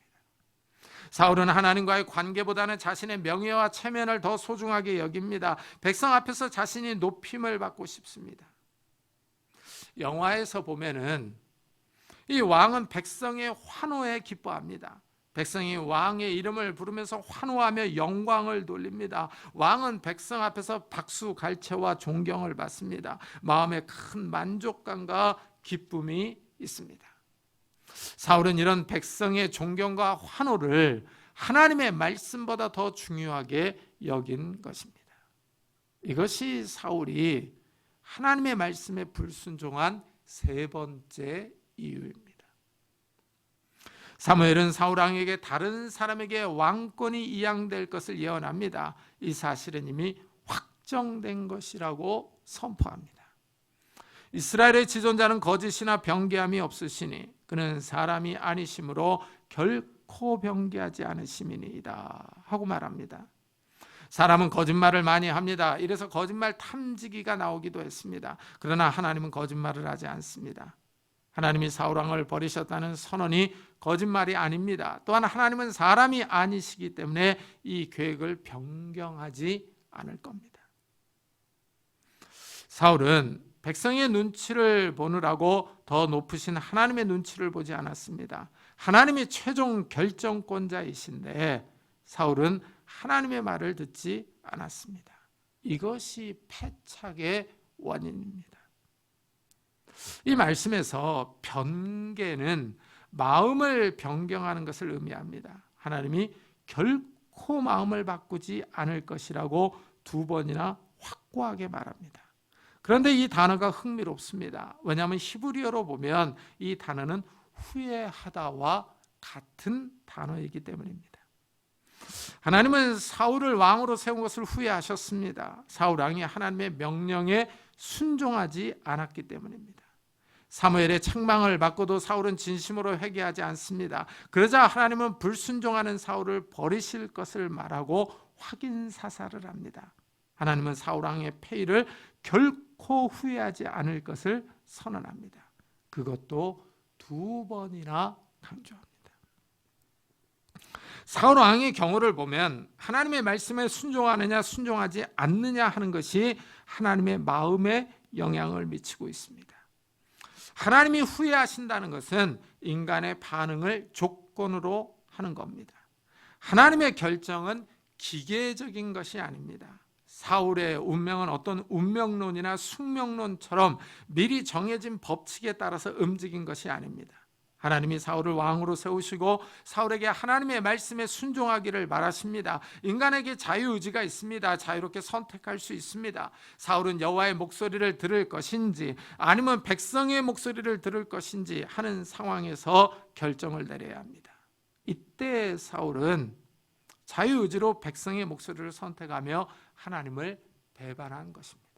사울은 하나님과의 관계보다는 자신의 명예와 체면을 더 소중하게 여깁니다. 백성 앞에서 자신이 높임을 받고 싶습니다. 영화에서 보면은 이 왕은 백성의 환호에 기뻐합니다. 백성이 왕의 이름을 부르면서 환호하며 영광을 돌립니다. 왕은 백성 앞에서 박수, 갈채와 존경을 받습니다. 마음에 큰 만족감과 기쁨이 있습니다. 사울은 이런 백성의 존경과 환호를 하나님의 말씀보다 더 중요하게 여긴 것입니다. 이것이 사울이 하나님의 말씀에 불순종한 세 번째 이유입니다. 사무엘은 사울 왕에게 다른 사람에게 왕권이 이양될 것을 예언합니다. 이 사실은 이미 확정된 것이라고 선포합니다. 이스라엘의 지존자는 거짓이나 변개함이 없으시니 그는 사람이 아니심으로 결코 변개하지 않으심이니이다 하고 말합니다. 사람은 거짓말을 많이 합니다. 이래서 거짓말 탐지기가 나오기도 했습니다. 그러나 하나님은 거짓말을 하지 않습니다. 하나님이 사울 왕을 버리셨다는 선언이 거짓말이 아닙니다. 또한 하나님은 사람이 아니시기 때문에 이 계획을 변경하지 않을 겁니다. 사울은 백성의 눈치를 보느라고 더 높으신 하나님의 눈치를 보지 않았습니다. 하나님이 최종 결정권자이신데 사울은 하나님의 말을 듣지 않았습니다. 이것이 패착의 원인입니다. 이 말씀에서 변개는 마음을 변경하는 것을 의미합니다. 하나님이 결코 마음을 바꾸지 않을 것이라고 2번이나 확고하게 말합니다. 그런데 이 단어가 흥미롭습니다. 왜냐하면 히브리어로 보면 이 단어는 후회하다와 같은 단어이기 때문입니다. 하나님은 사울을 왕으로 세운 것을 후회하셨습니다. 사울 왕이 하나님의 명령에 순종하지 않았기 때문입니다. 사무엘의 책망을 받고도 사울은 진심으로 회개하지 않습니다. 그러자 하나님은 불순종하는 사울을 버리실 것을 말하고 확인사살을 합니다. 하나님은 사울 왕의 폐위를 결코 후회하지 않을 것을 선언합니다. 그것도 2번이나 강조합니다. 사울 왕의 경우를 보면 하나님의 말씀에 순종하느냐 순종하지 않느냐 하는 것이 하나님의 마음에 영향을 미치고 있습니다. 하나님이 후회하신다는 것은 인간의 반응을 조건으로 하는 겁니다. 하나님의 결정은 기계적인 것이 아닙니다. 사울의 운명은 어떤 운명론이나 숙명론처럼 미리 정해진 법칙에 따라서 움직인 것이 아닙니다. 하나님이 사울을 왕으로 세우시고 사울에게 하나님의 말씀에 순종하기를 바라십니다. 인간에게 자유의지가 있습니다. 자유롭게 선택할 수 있습니다. 사울은 여호와의 목소리를 들을 것인지 아니면 백성의 목소리를 들을 것인지 하는 상황에서 결정을 내려야 합니다. 이때 사울은 자유의지로 백성의 목소리를 선택하며 하나님을 배반한 것입니다.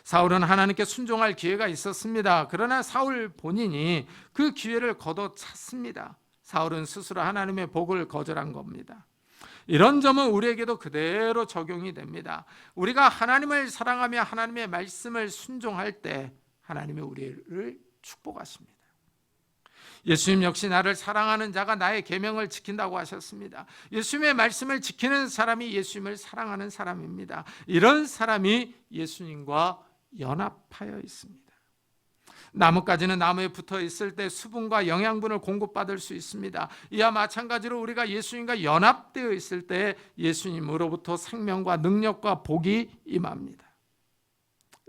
사울은 하나님께 순종할 기회가 있었습니다. 그러나 사울 본인이 그 기회를 걷어찼습니다. 사울은 스스로 하나님의 복을 거절한 겁니다. 이런 점은 우리에게도 그대로 적용이 됩니다. 우리가 하나님을 사랑하며 하나님의 말씀을 순종할 때 하나님이 우리를 축복하십니다. 예수님 역시 나를 사랑하는 자가 나의 계명을 지킨다고 하셨습니다. 예수님의 말씀을 지키는 사람이 예수님을 사랑하는 사람입니다. 이런 사람이 예수님과 연합하여 있습니다. 나뭇가지는 나무에 붙어 있을 때 수분과 영양분을 공급받을 수 있습니다. 이와 마찬가지로 우리가 예수님과 연합되어 있을 때 예수님으로부터 생명과 능력과 복이 임합니다.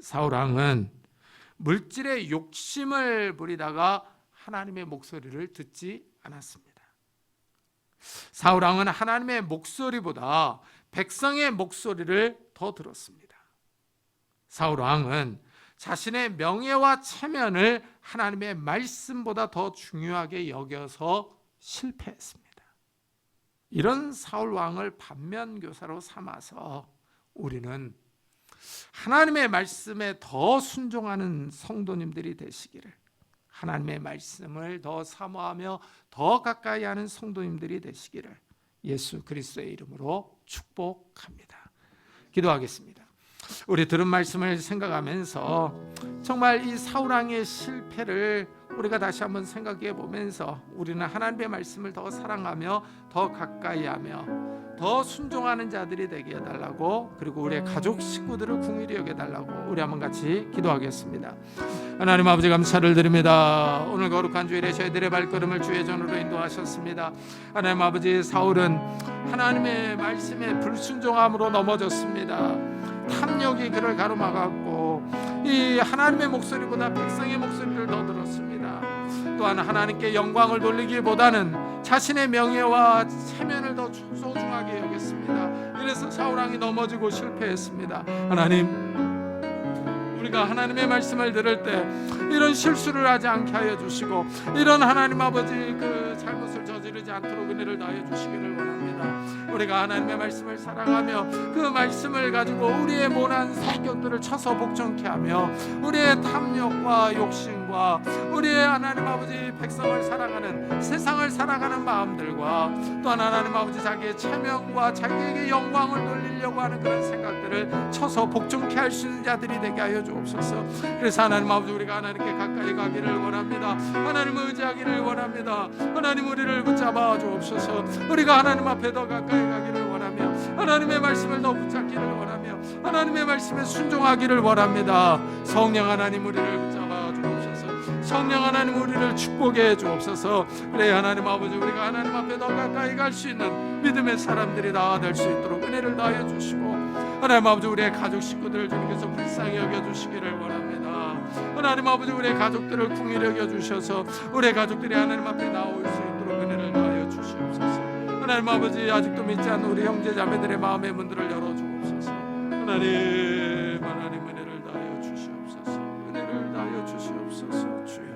사울 왕은 물질의 욕심을 부리다가 하나님의 목소리를 듣지 않았습니다. 사울 왕은 하나님의 목소리보다 백성의 목소리를 더 들었습니다. 사울 왕은 자신의 명예와 체면을 하나님의 말씀보다 더 중요하게 여겨서 실패했습니다. 이런 사울 왕을 반면교사로 삼아서 우리는 하나님의 말씀에 더 순종하는 성도님들이 되시기를, 하나님의 말씀을 더 사모하며 더 가까이 하는 성도님들이 되시기를 예수 그리스도의 이름으로 축복합니다. 기도하겠습니다. 우리 들은 말씀을 생각하면서 정말 이 사울 왕의 실패를 우리가 다시 한번 생각해 보면서 우리는 하나님의 말씀을 더 사랑하며 더 가까이 하며 더 순종하는 자들이 되게 해달라고, 그리고 우리의 가족 식구들을 긍휼히 여겨달라고 우리 한번 같이 기도하겠습니다. 하나님 아버지 감사를 드립니다. 오늘 거룩한 주일에 저희들의 발걸음을 주의 전으로 인도하셨습니다. 하나님 아버지, 사울은 하나님의 말씀에 불순종함으로 넘어졌습니다. 탐욕이 그를 가로막았고 이 하나님의 목소리보다 백성의 목소리를 더 들었습니다. 또한 하나님께 영광을 돌리기보다는 자신의 명예와 체면을 더 소중하게 여겼습니다. 이래서 사울 왕이 넘어지고 실패했습니다. 하나님, 우리가 하나님의 말씀을 들을 때 이런 실수를 하지 않게 하여 주시고 이런 하나님 아버지 그 잘못을 저지르지 않도록 은혜를 다해 주시기를 원합니다. 우리가 하나님의 말씀을 사랑하며 그 말씀을 가지고 우리의 모난 성격들을 쳐서 복종케 하며 우리의 탐욕과 욕심과 마음들과 우리의 하나님 아버지 백성을 사랑하는, 세상을 사랑하는 마음들과 또한 하나님 아버지 자기의 체면과 자기에게 영광을 돌리려고 하는 그런 생각들을 쳐서 복종케 할 수 있는 자들이 되게 하여 주옵소서. 그래서 하나님 아버지 우리가 하나님께 가까이 가기를 원합니다. 하나님을 의지하기를 원합니다. 하나님 우리를 붙잡아 주옵소서. 우리가 하나님 앞에 더 가까이 가기를 원하며 하나님의 말씀을 더 붙잡기를 원하며 하나님의 말씀에 순종하기를 원합니다. 성령 하나님 우리를 붙잡아 주옵소서. 성령 하나님 우리를 축복해 주옵소서. 그래 하나님 아버지 우리가 하나님 앞에 더 가까이 갈 수 있는 믿음의 사람들이 다 될 수 있도록 은혜를 다하여 주시고, 하나님 아버지 우리의 가족 식구들을 주님께서 불쌍히 여겨주시기를 원합니다. 하나님 아버지 우리의 가족들을 긍휼히 여겨주셔서 우리의 가족들이 하나님 앞에 나올 수 있도록 은혜를 다하여 주시옵소서. 하나님 아버지 아직도 믿지 않는 우리 형제 자매들의 마음의 문들을 열어주옵소서. 하나님 은혜를 다하여 주시옵소서. 은혜를 다하여 주시옵소서. 주여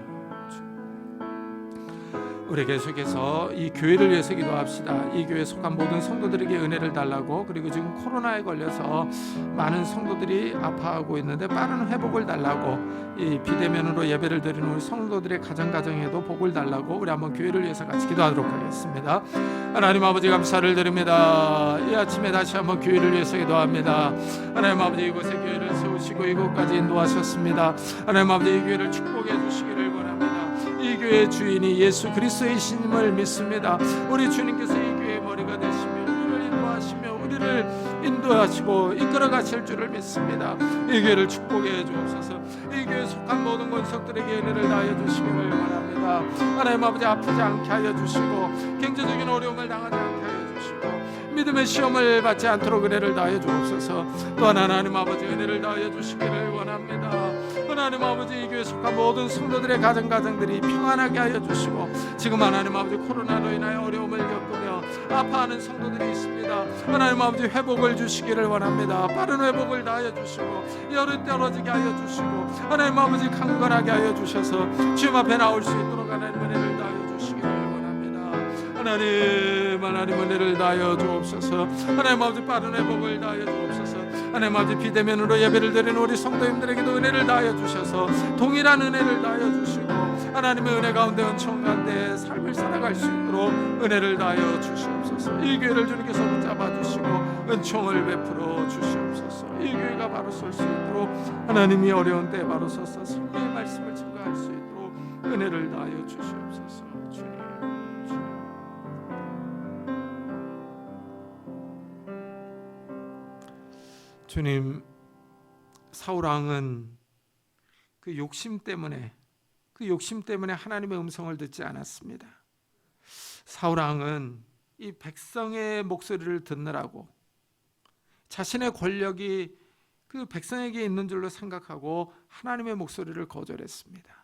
우리 계속해서 이 교회를 위해서 기도합시다. 이 교회에 속한 모든 성도들에게 은혜를 달라고, 그리고 지금 코로나에 걸려서 많은 성도들이 아파하고 있는데 빠른 회복을 달라고, 이 비대면으로 예배를 드리는 우리 성도들의 가정에도 복을 달라고 우리 한번 교회를 위해서 같이 기도하도록 하겠습니다. 하나님 아버지 감사를 드립니다. 이 아침에 다시 한번 교회를 위해서 기도합니다. 하나님 아버지 이곳에 교회를 세우시고 이곳까지 인도하셨습니다. 하나님 아버지 이 교회를 축복해 주시기를 원합니다. 이 교회의 주인이 예수 그리스도이심을 믿습니다. 우리 주님께서 이 교회의 머리가 되시며 우리를 인도하시며 우리를 인도하시고 이끌어 가실 줄을 믿습니다. 이 교회를 축복해 주옵소서. 이 교회에 속한 모든 권속들에게 은혜를 다하여 주시기를 원합니다. 하나님 아버지 아프지 않게 하여 주시고 경제적인 어려움을 당하지 않게 하여 주시고 믿음의 시험을 받지 않도록 은혜를 다하여 주옵소서. 또한 하나님 아버지 은혜를 다하여 주시기를 원합니다. 하나님 아버지 이 교회에 속한 모든 성도들의 가정들이 평안하게 하여 주시고, 지금 하나님 아버지 코로나로 인하여 어려움을 겪으며 아파하는 성도들이 있습니다. 하나님 아버지 회복을 주시기를 원합니다. 빠른 회복을 다하여 주시고 열을 떨어지게 하여 주시고 하나님 아버지 강건하게 하여 주셔서 주님 앞에 나올 수 있도록 하나님 은혜를 다하여 주시기를 원합니다. 하나님 은혜를 다하여 주옵소서. 하나님 아버지 빠른 회복을 다하여 주옵소서. 하나님 아버지 비대면으로 예배를 드리는 우리 성도님들에게도 은혜를 다하여 주셔서 동일한 은혜를 다하여 주시고 하나님의 은혜 가운데 은총 가운데 삶을 살아갈 수 있도록 은혜를 다하여 주시옵소서. 이 교회를 주님께서 붙잡아 주시고 은총을 베풀어 주시옵소서. 이 교회가 바로 설 수 있도록 하나님이 어려운 때 바로 서서 성령의 말씀을 증거할 수 있도록 은혜를 다하여 주시옵소서. 주님. 주님, 사울 왕은 그 욕심 때문에 하나님의 음성을 듣지 않았습니다. 사울 왕은 이 백성의 목소리를 듣느라고 자신의 권력이 그 백성에게 있는 줄로 생각하고 하나님의 목소리를 거절했습니다.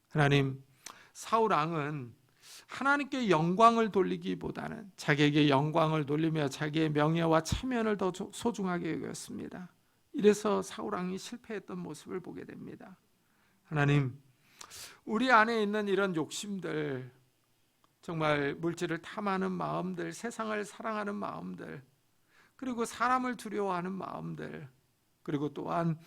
하나님, 사울 왕은 하나님께 영광을 돌리기보다는 자기에게 영광을 돌리며 자기의 명예와 체면을 더 소중하게 여겼습니다. 이래서 사울 왕이 실패했던 모습을 보게 됩니다. 하나님, 우리 안에 있는 이런 욕심들, 정말 물질을 탐하는 마음들, 세상을 사랑하는 마음들, 그리고 사람을 두려워하는 마음들, 그리고 또한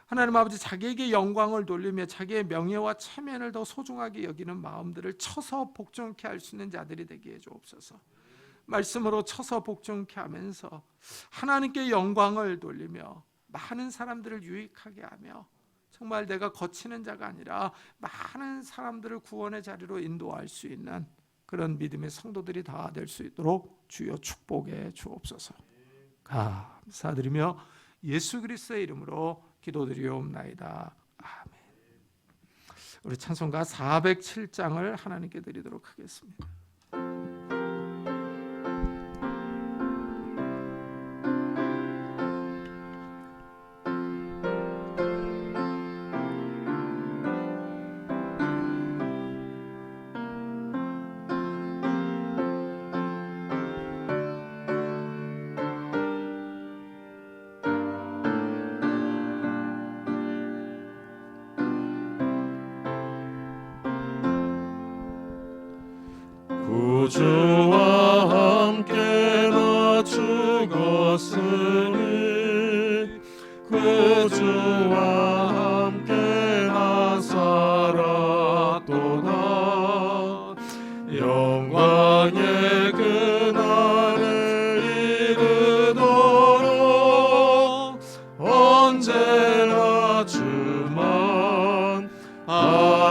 하나님 아버지 자기에게 영광을 돌리며 자기의 명예와 체면을 더 소중하게 여기는 마음들을 쳐서 복종케 할 수 있는 자들이 되게 해주옵소서. 말씀으로 쳐서 복종케 하면서 하나님께 영광을 돌리며 많은 사람들을 유익하게 하며 정말 내가 거치는 자가 아니라 많은 사람들을 구원의 자리로 인도할 수 있는 그런 믿음의 성도들이 다 될 수 있도록 주여 축복해 주옵소서. 감사드리며 예수 그리스도의 이름으로 기도드리옵나이다. 아멘. 우리 찬송가 407장을 하나님께 드리도록 하겠습니다. 구주와 함께 나 죽었으니 구주와 함께 나 살아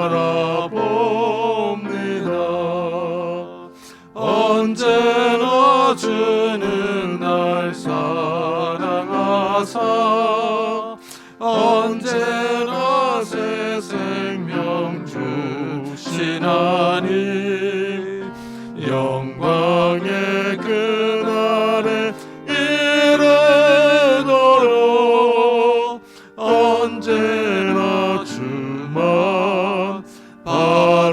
바라봅니다. 언제나 주는 날 사랑하사 언제나 새 생명 주시나니 영광의 그날에 이르도록 언제나 주만 바라봅니다.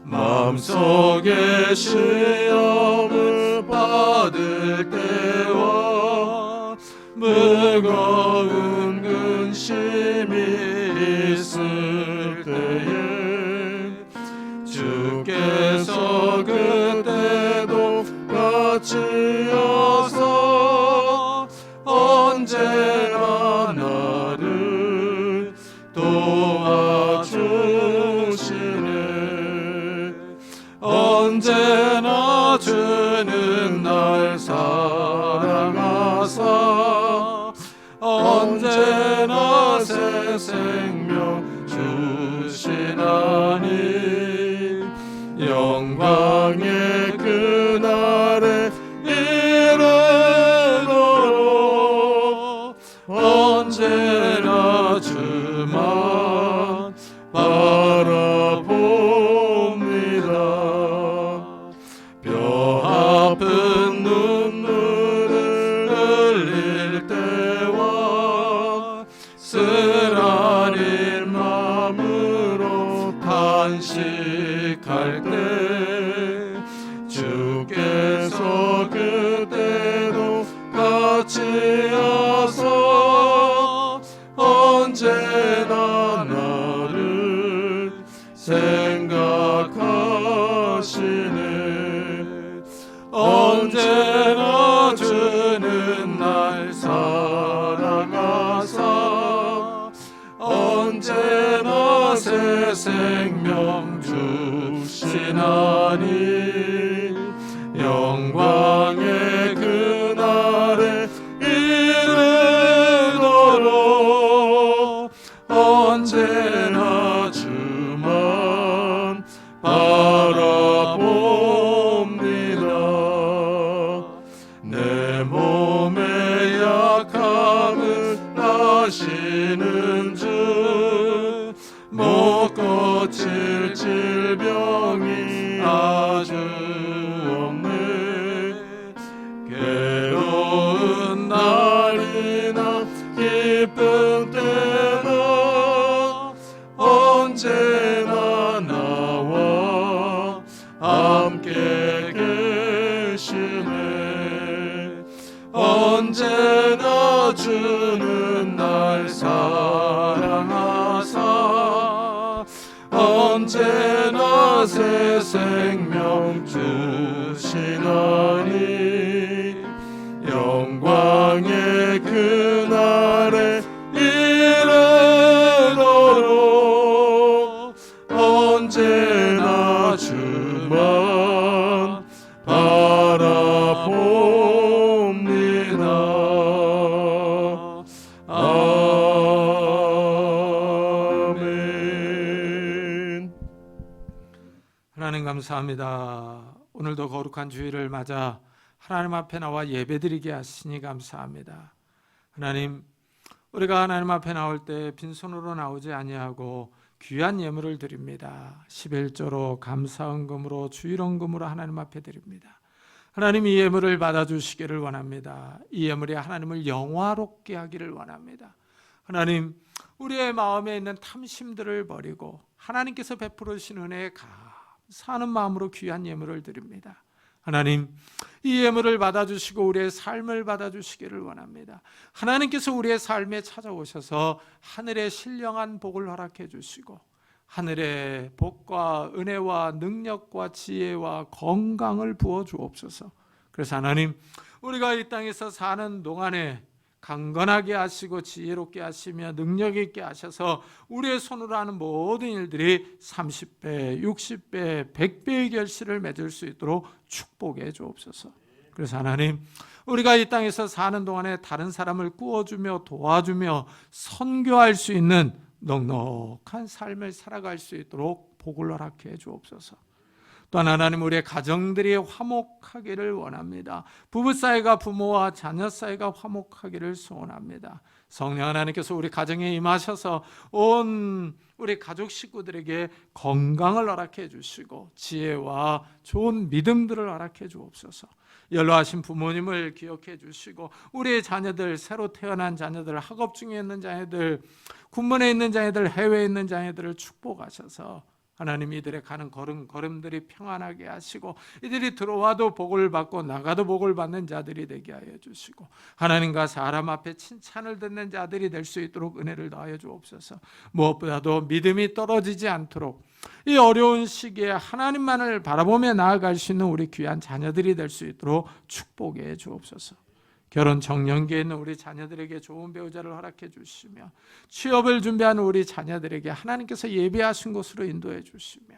마음속에 시험을 받을 때와 무거운 근심이 있을 때에 주께서 그때도 같이 여서 언제나 나를 도와주시네. 언제나 주는 날 사랑하사 언제나 새 생명 주시나니 영광의 그날에 이르도록 언제나 주만 바라봅니다. 뼈 아픈 눈물을 흘릴 때와 쓰라린 마음으로 탄식할 때 주께서 그때도 같이 하서 언제나 나를 생각하시네. 언제나 주는 날 사랑하사 언제나 새 생명 주시나니 영광의 그날에 이르도록 언제나 주만 바라봅니다. 내 몸의 약함을 아시는 주 못 고칠 질병이 아주 없네. 괴로운 날이나 기쁜 때나 언제나 나와 함께 계시네. 언제나 주는 날 사랑하사 언제나 새 생명 주시나니 영광의 그날에 이르도록 언제나 주만 바라봅니다. 아멘. 하나님 감사합니다. 오늘도 거룩한 주일을 맞아 하나님 앞에 나와 예배드리게 하시니 감사합니다. 하나님, 우리가 하나님 앞에 나올 때 빈손으로 나오지 아니하고 귀한 예물을 드립니다. 11조로 감사헌금으로 주일헌금으로 하나님 앞에 드립니다. 하나님, 이 예물을 받아주시기를 원합니다. 이 예물이 하나님을 영화롭게 하기를 원합니다. 하나님, 우리의 마음에 있는 탐심들을 버리고 하나님께서 베풀으신 은혜에 감사하는 마음으로 귀한 예물을 드립니다. 하나님, 이 예물을 받아주시고 우리의 삶을 받아주시기를 원합니다. 하나님께서 우리의 삶에 찾아오셔서 하늘의 신령한 복을 허락해 주시고 하늘의 복과 은혜와 능력과 지혜와 건강을 부어 주옵소서. 그래서 하나님, 우리가 이 땅에서 사는 동안에 강건하게 하시고 지혜롭게 하시며 능력 있게 하셔서 우리의 손으로 하는 모든 일들이 30배, 60배, 100배의 결실을 맺을 수 있도록 축복해 주옵소서. 그래서 하나님, 우리가 이 땅에서 사는 동안에 다른 사람을 꾸어주며 도와주며 선교할 수 있는 넉넉한 삶을 살아갈 수 있도록 복을 허락해 주옵소서. 또한 하나님, 우리의 가정들이 화목하기를 원합니다. 부부 사이가 부모와 자녀 사이가 화목하기를 소원합니다. 성령 하나님께서 우리 가정에 임하셔서 온 우리 가족 식구들에게 건강을 허락해 주시고 지혜와 좋은 믿음들을 허락해 주옵소서. 연로하신 부모님을 기억해 주시고 우리의 자녀들, 새로 태어난 자녀들, 학업 중에 있는 자녀들, 군문에 있는 자녀들, 해외에 있는 자녀들을 축복하셔서 하나님, 이들의 가는 걸음들이 평안하게 하시고 이들이 들어와도 복을 받고 나가도 복을 받는 자들이 되게 하여 주시고 하나님과 사람 앞에 칭찬을 듣는 자들이 될 수 있도록 은혜를 더하여 주옵소서. 무엇보다도 믿음이 떨어지지 않도록 이 어려운 시기에 하나님만을 바라보며 나아갈 수 있는 우리 귀한 자녀들이 될 수 있도록 축복해 주옵소서. 결혼 정년기에 있는 우리 자녀들에게 좋은 배우자를 허락해 주시며 취업을 준비하는 우리 자녀들에게 하나님께서 예비하신 곳으로 인도해 주시며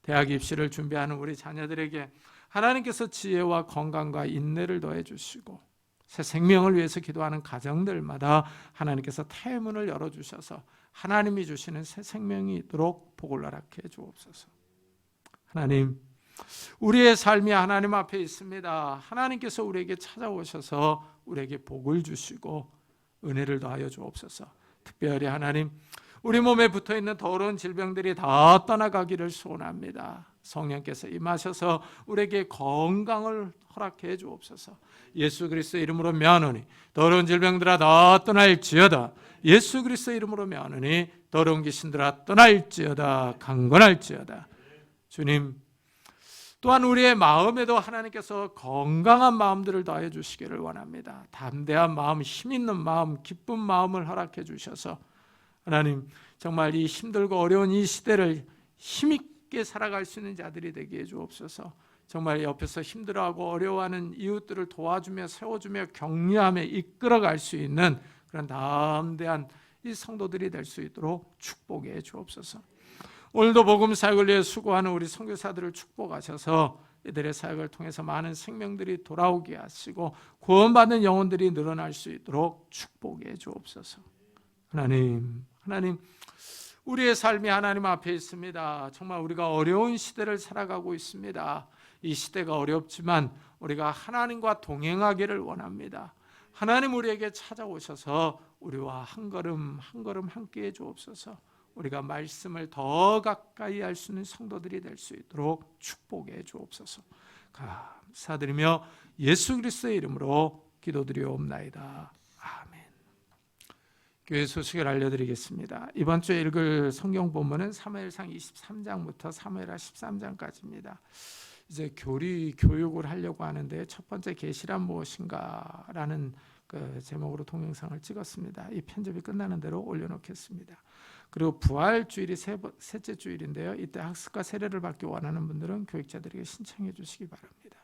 대학 입시를 준비하는 우리 자녀들에게 하나님께서 지혜와 건강과 인내를 더해 주시고 새 생명을 위해서 기도하는 가정들마다 하나님께서 태문을 열어주셔서 하나님이 주시는 새 생명이 있도록 복을 허락해 주옵소서. 하나님, 우리의 삶이 하나님 앞에 있습니다. 하나님께서 우리에게 찾아오셔서 우리에게 복을 주시고 은혜를 더하여 주옵소서. 특별히 하나님, 우리 몸에 붙어있는 더러운 질병들이 다 떠나가기를 소원합니다. 성령께서 임하셔서 우리에게 건강을 허락해 주옵소서. 예수 그리스도 이름으로 명하노니 더러운 질병들아 다 떠날지어다. 예수 그리스도 이름으로 명하노니 더러운 귀신들아 떠날지어다. 강건할지어다. 주님, 또한 우리의 마음에도 하나님께서 건강한 마음들을 더해 주시기를 원합니다. 담대한 마음, 힘 있는 마음, 기쁜 마음을 허락해 주셔서 하나님, 정말 이 힘들고 어려운 이 시대를 힘있게 살아갈 수 있는 자들이 되게 해 주옵소서. 정말 옆에서 힘들어하고 어려워하는 이웃들을 도와주며 세워주며 격려하며 이끌어갈 수 있는 그런 담대한 이 성도들이 될 수 있도록 축복해 주옵소서. 오늘도 복음 사역을 위해 수고하는 우리 선교사들을 축복하셔서 이들의 사역을 통해서 많은 생명들이 돌아오게 하시고 구원받는 영혼들이 늘어날 수 있도록 축복해 주옵소서. 하나님, 우리의 삶이 하나님 앞에 있습니다. 정말 우리가 어려운 시대를 살아가고 있습니다. 이 시대가 어렵지만 우리가 하나님과 동행하기를 원합니다. 하나님, 우리에게 찾아오셔서 우리와 한 걸음 한 걸음 함께 해 주옵소서. 우리가 말씀을 더 가까이 할 수 있는 성도들이 될 수 있도록 축복해 주옵소서. 감사드리며 예수 그리스도의 이름으로 기도드리옵나이다. 아멘. 교회 소식을 알려드리겠습니다. 이번 주에 읽을 성경 본문은 사무엘상 23장부터 사무엘하 13장까지입니다. 이제 교육을 하려고 하는데 첫 번째 계시란 무엇인가라는 그 제목으로 동영상을 찍었습니다. 이 편집이 끝나는 대로 올려놓겠습니다. 그리고 부활 주일이 셋째 주일인데요. 이때 학습과 세례를 받기 원하는 분들은 교육자들에게 신청해 주시기 바랍니다.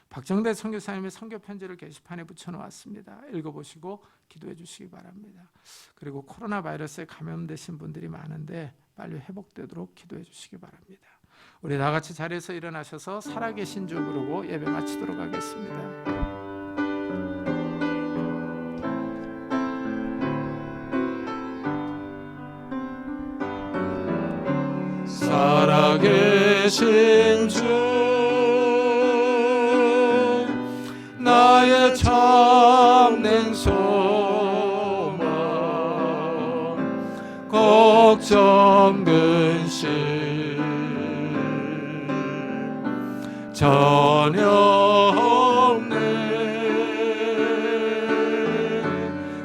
박정대 선교사님의 선교 편지를 게시판에 붙여놓았습니다. 읽어보시고 기도해 주시기 바랍니다. 그리고 코로나 바이러스에 감염되신 분들이 많은데 빨리 회복되도록 기도해 주시기 바랍니다. 우리 다 같이 자리에서 일어나셔서 살아계신 주 부르고 예배 마치도록 하겠습니다. 살아계신 주 나의 참된 소망 걱정 근심 전혀 없네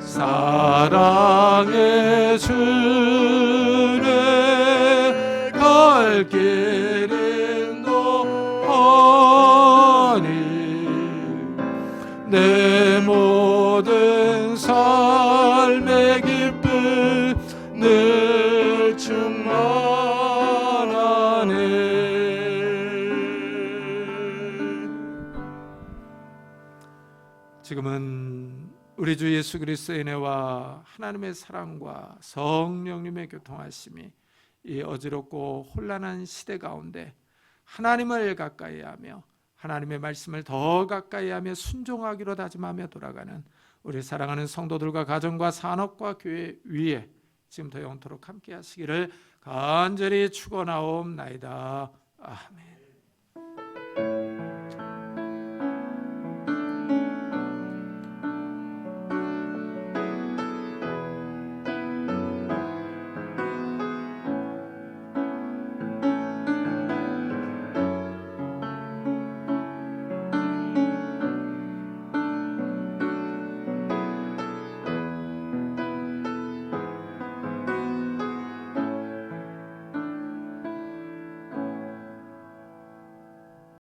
사랑의 주는 갈 길은 너하니 내 모든 삶의 기쁨 늘 충만하네. 지금은 우리 주 예수 그리스도의 은혜와 하나님의 사랑과 성령님의 교통하심이 이 어지럽고 혼란한 시대 가운데 하나님을 가까이 하며 하나님의 말씀을 더 가까이 하며 순종하기로 다짐하며 돌아가는 우리 사랑하는 성도들과 가정과 산업과 교회 위에 지금부터 영원토록 함께 하시기를 간절히 축원하옵나이다. 아멘.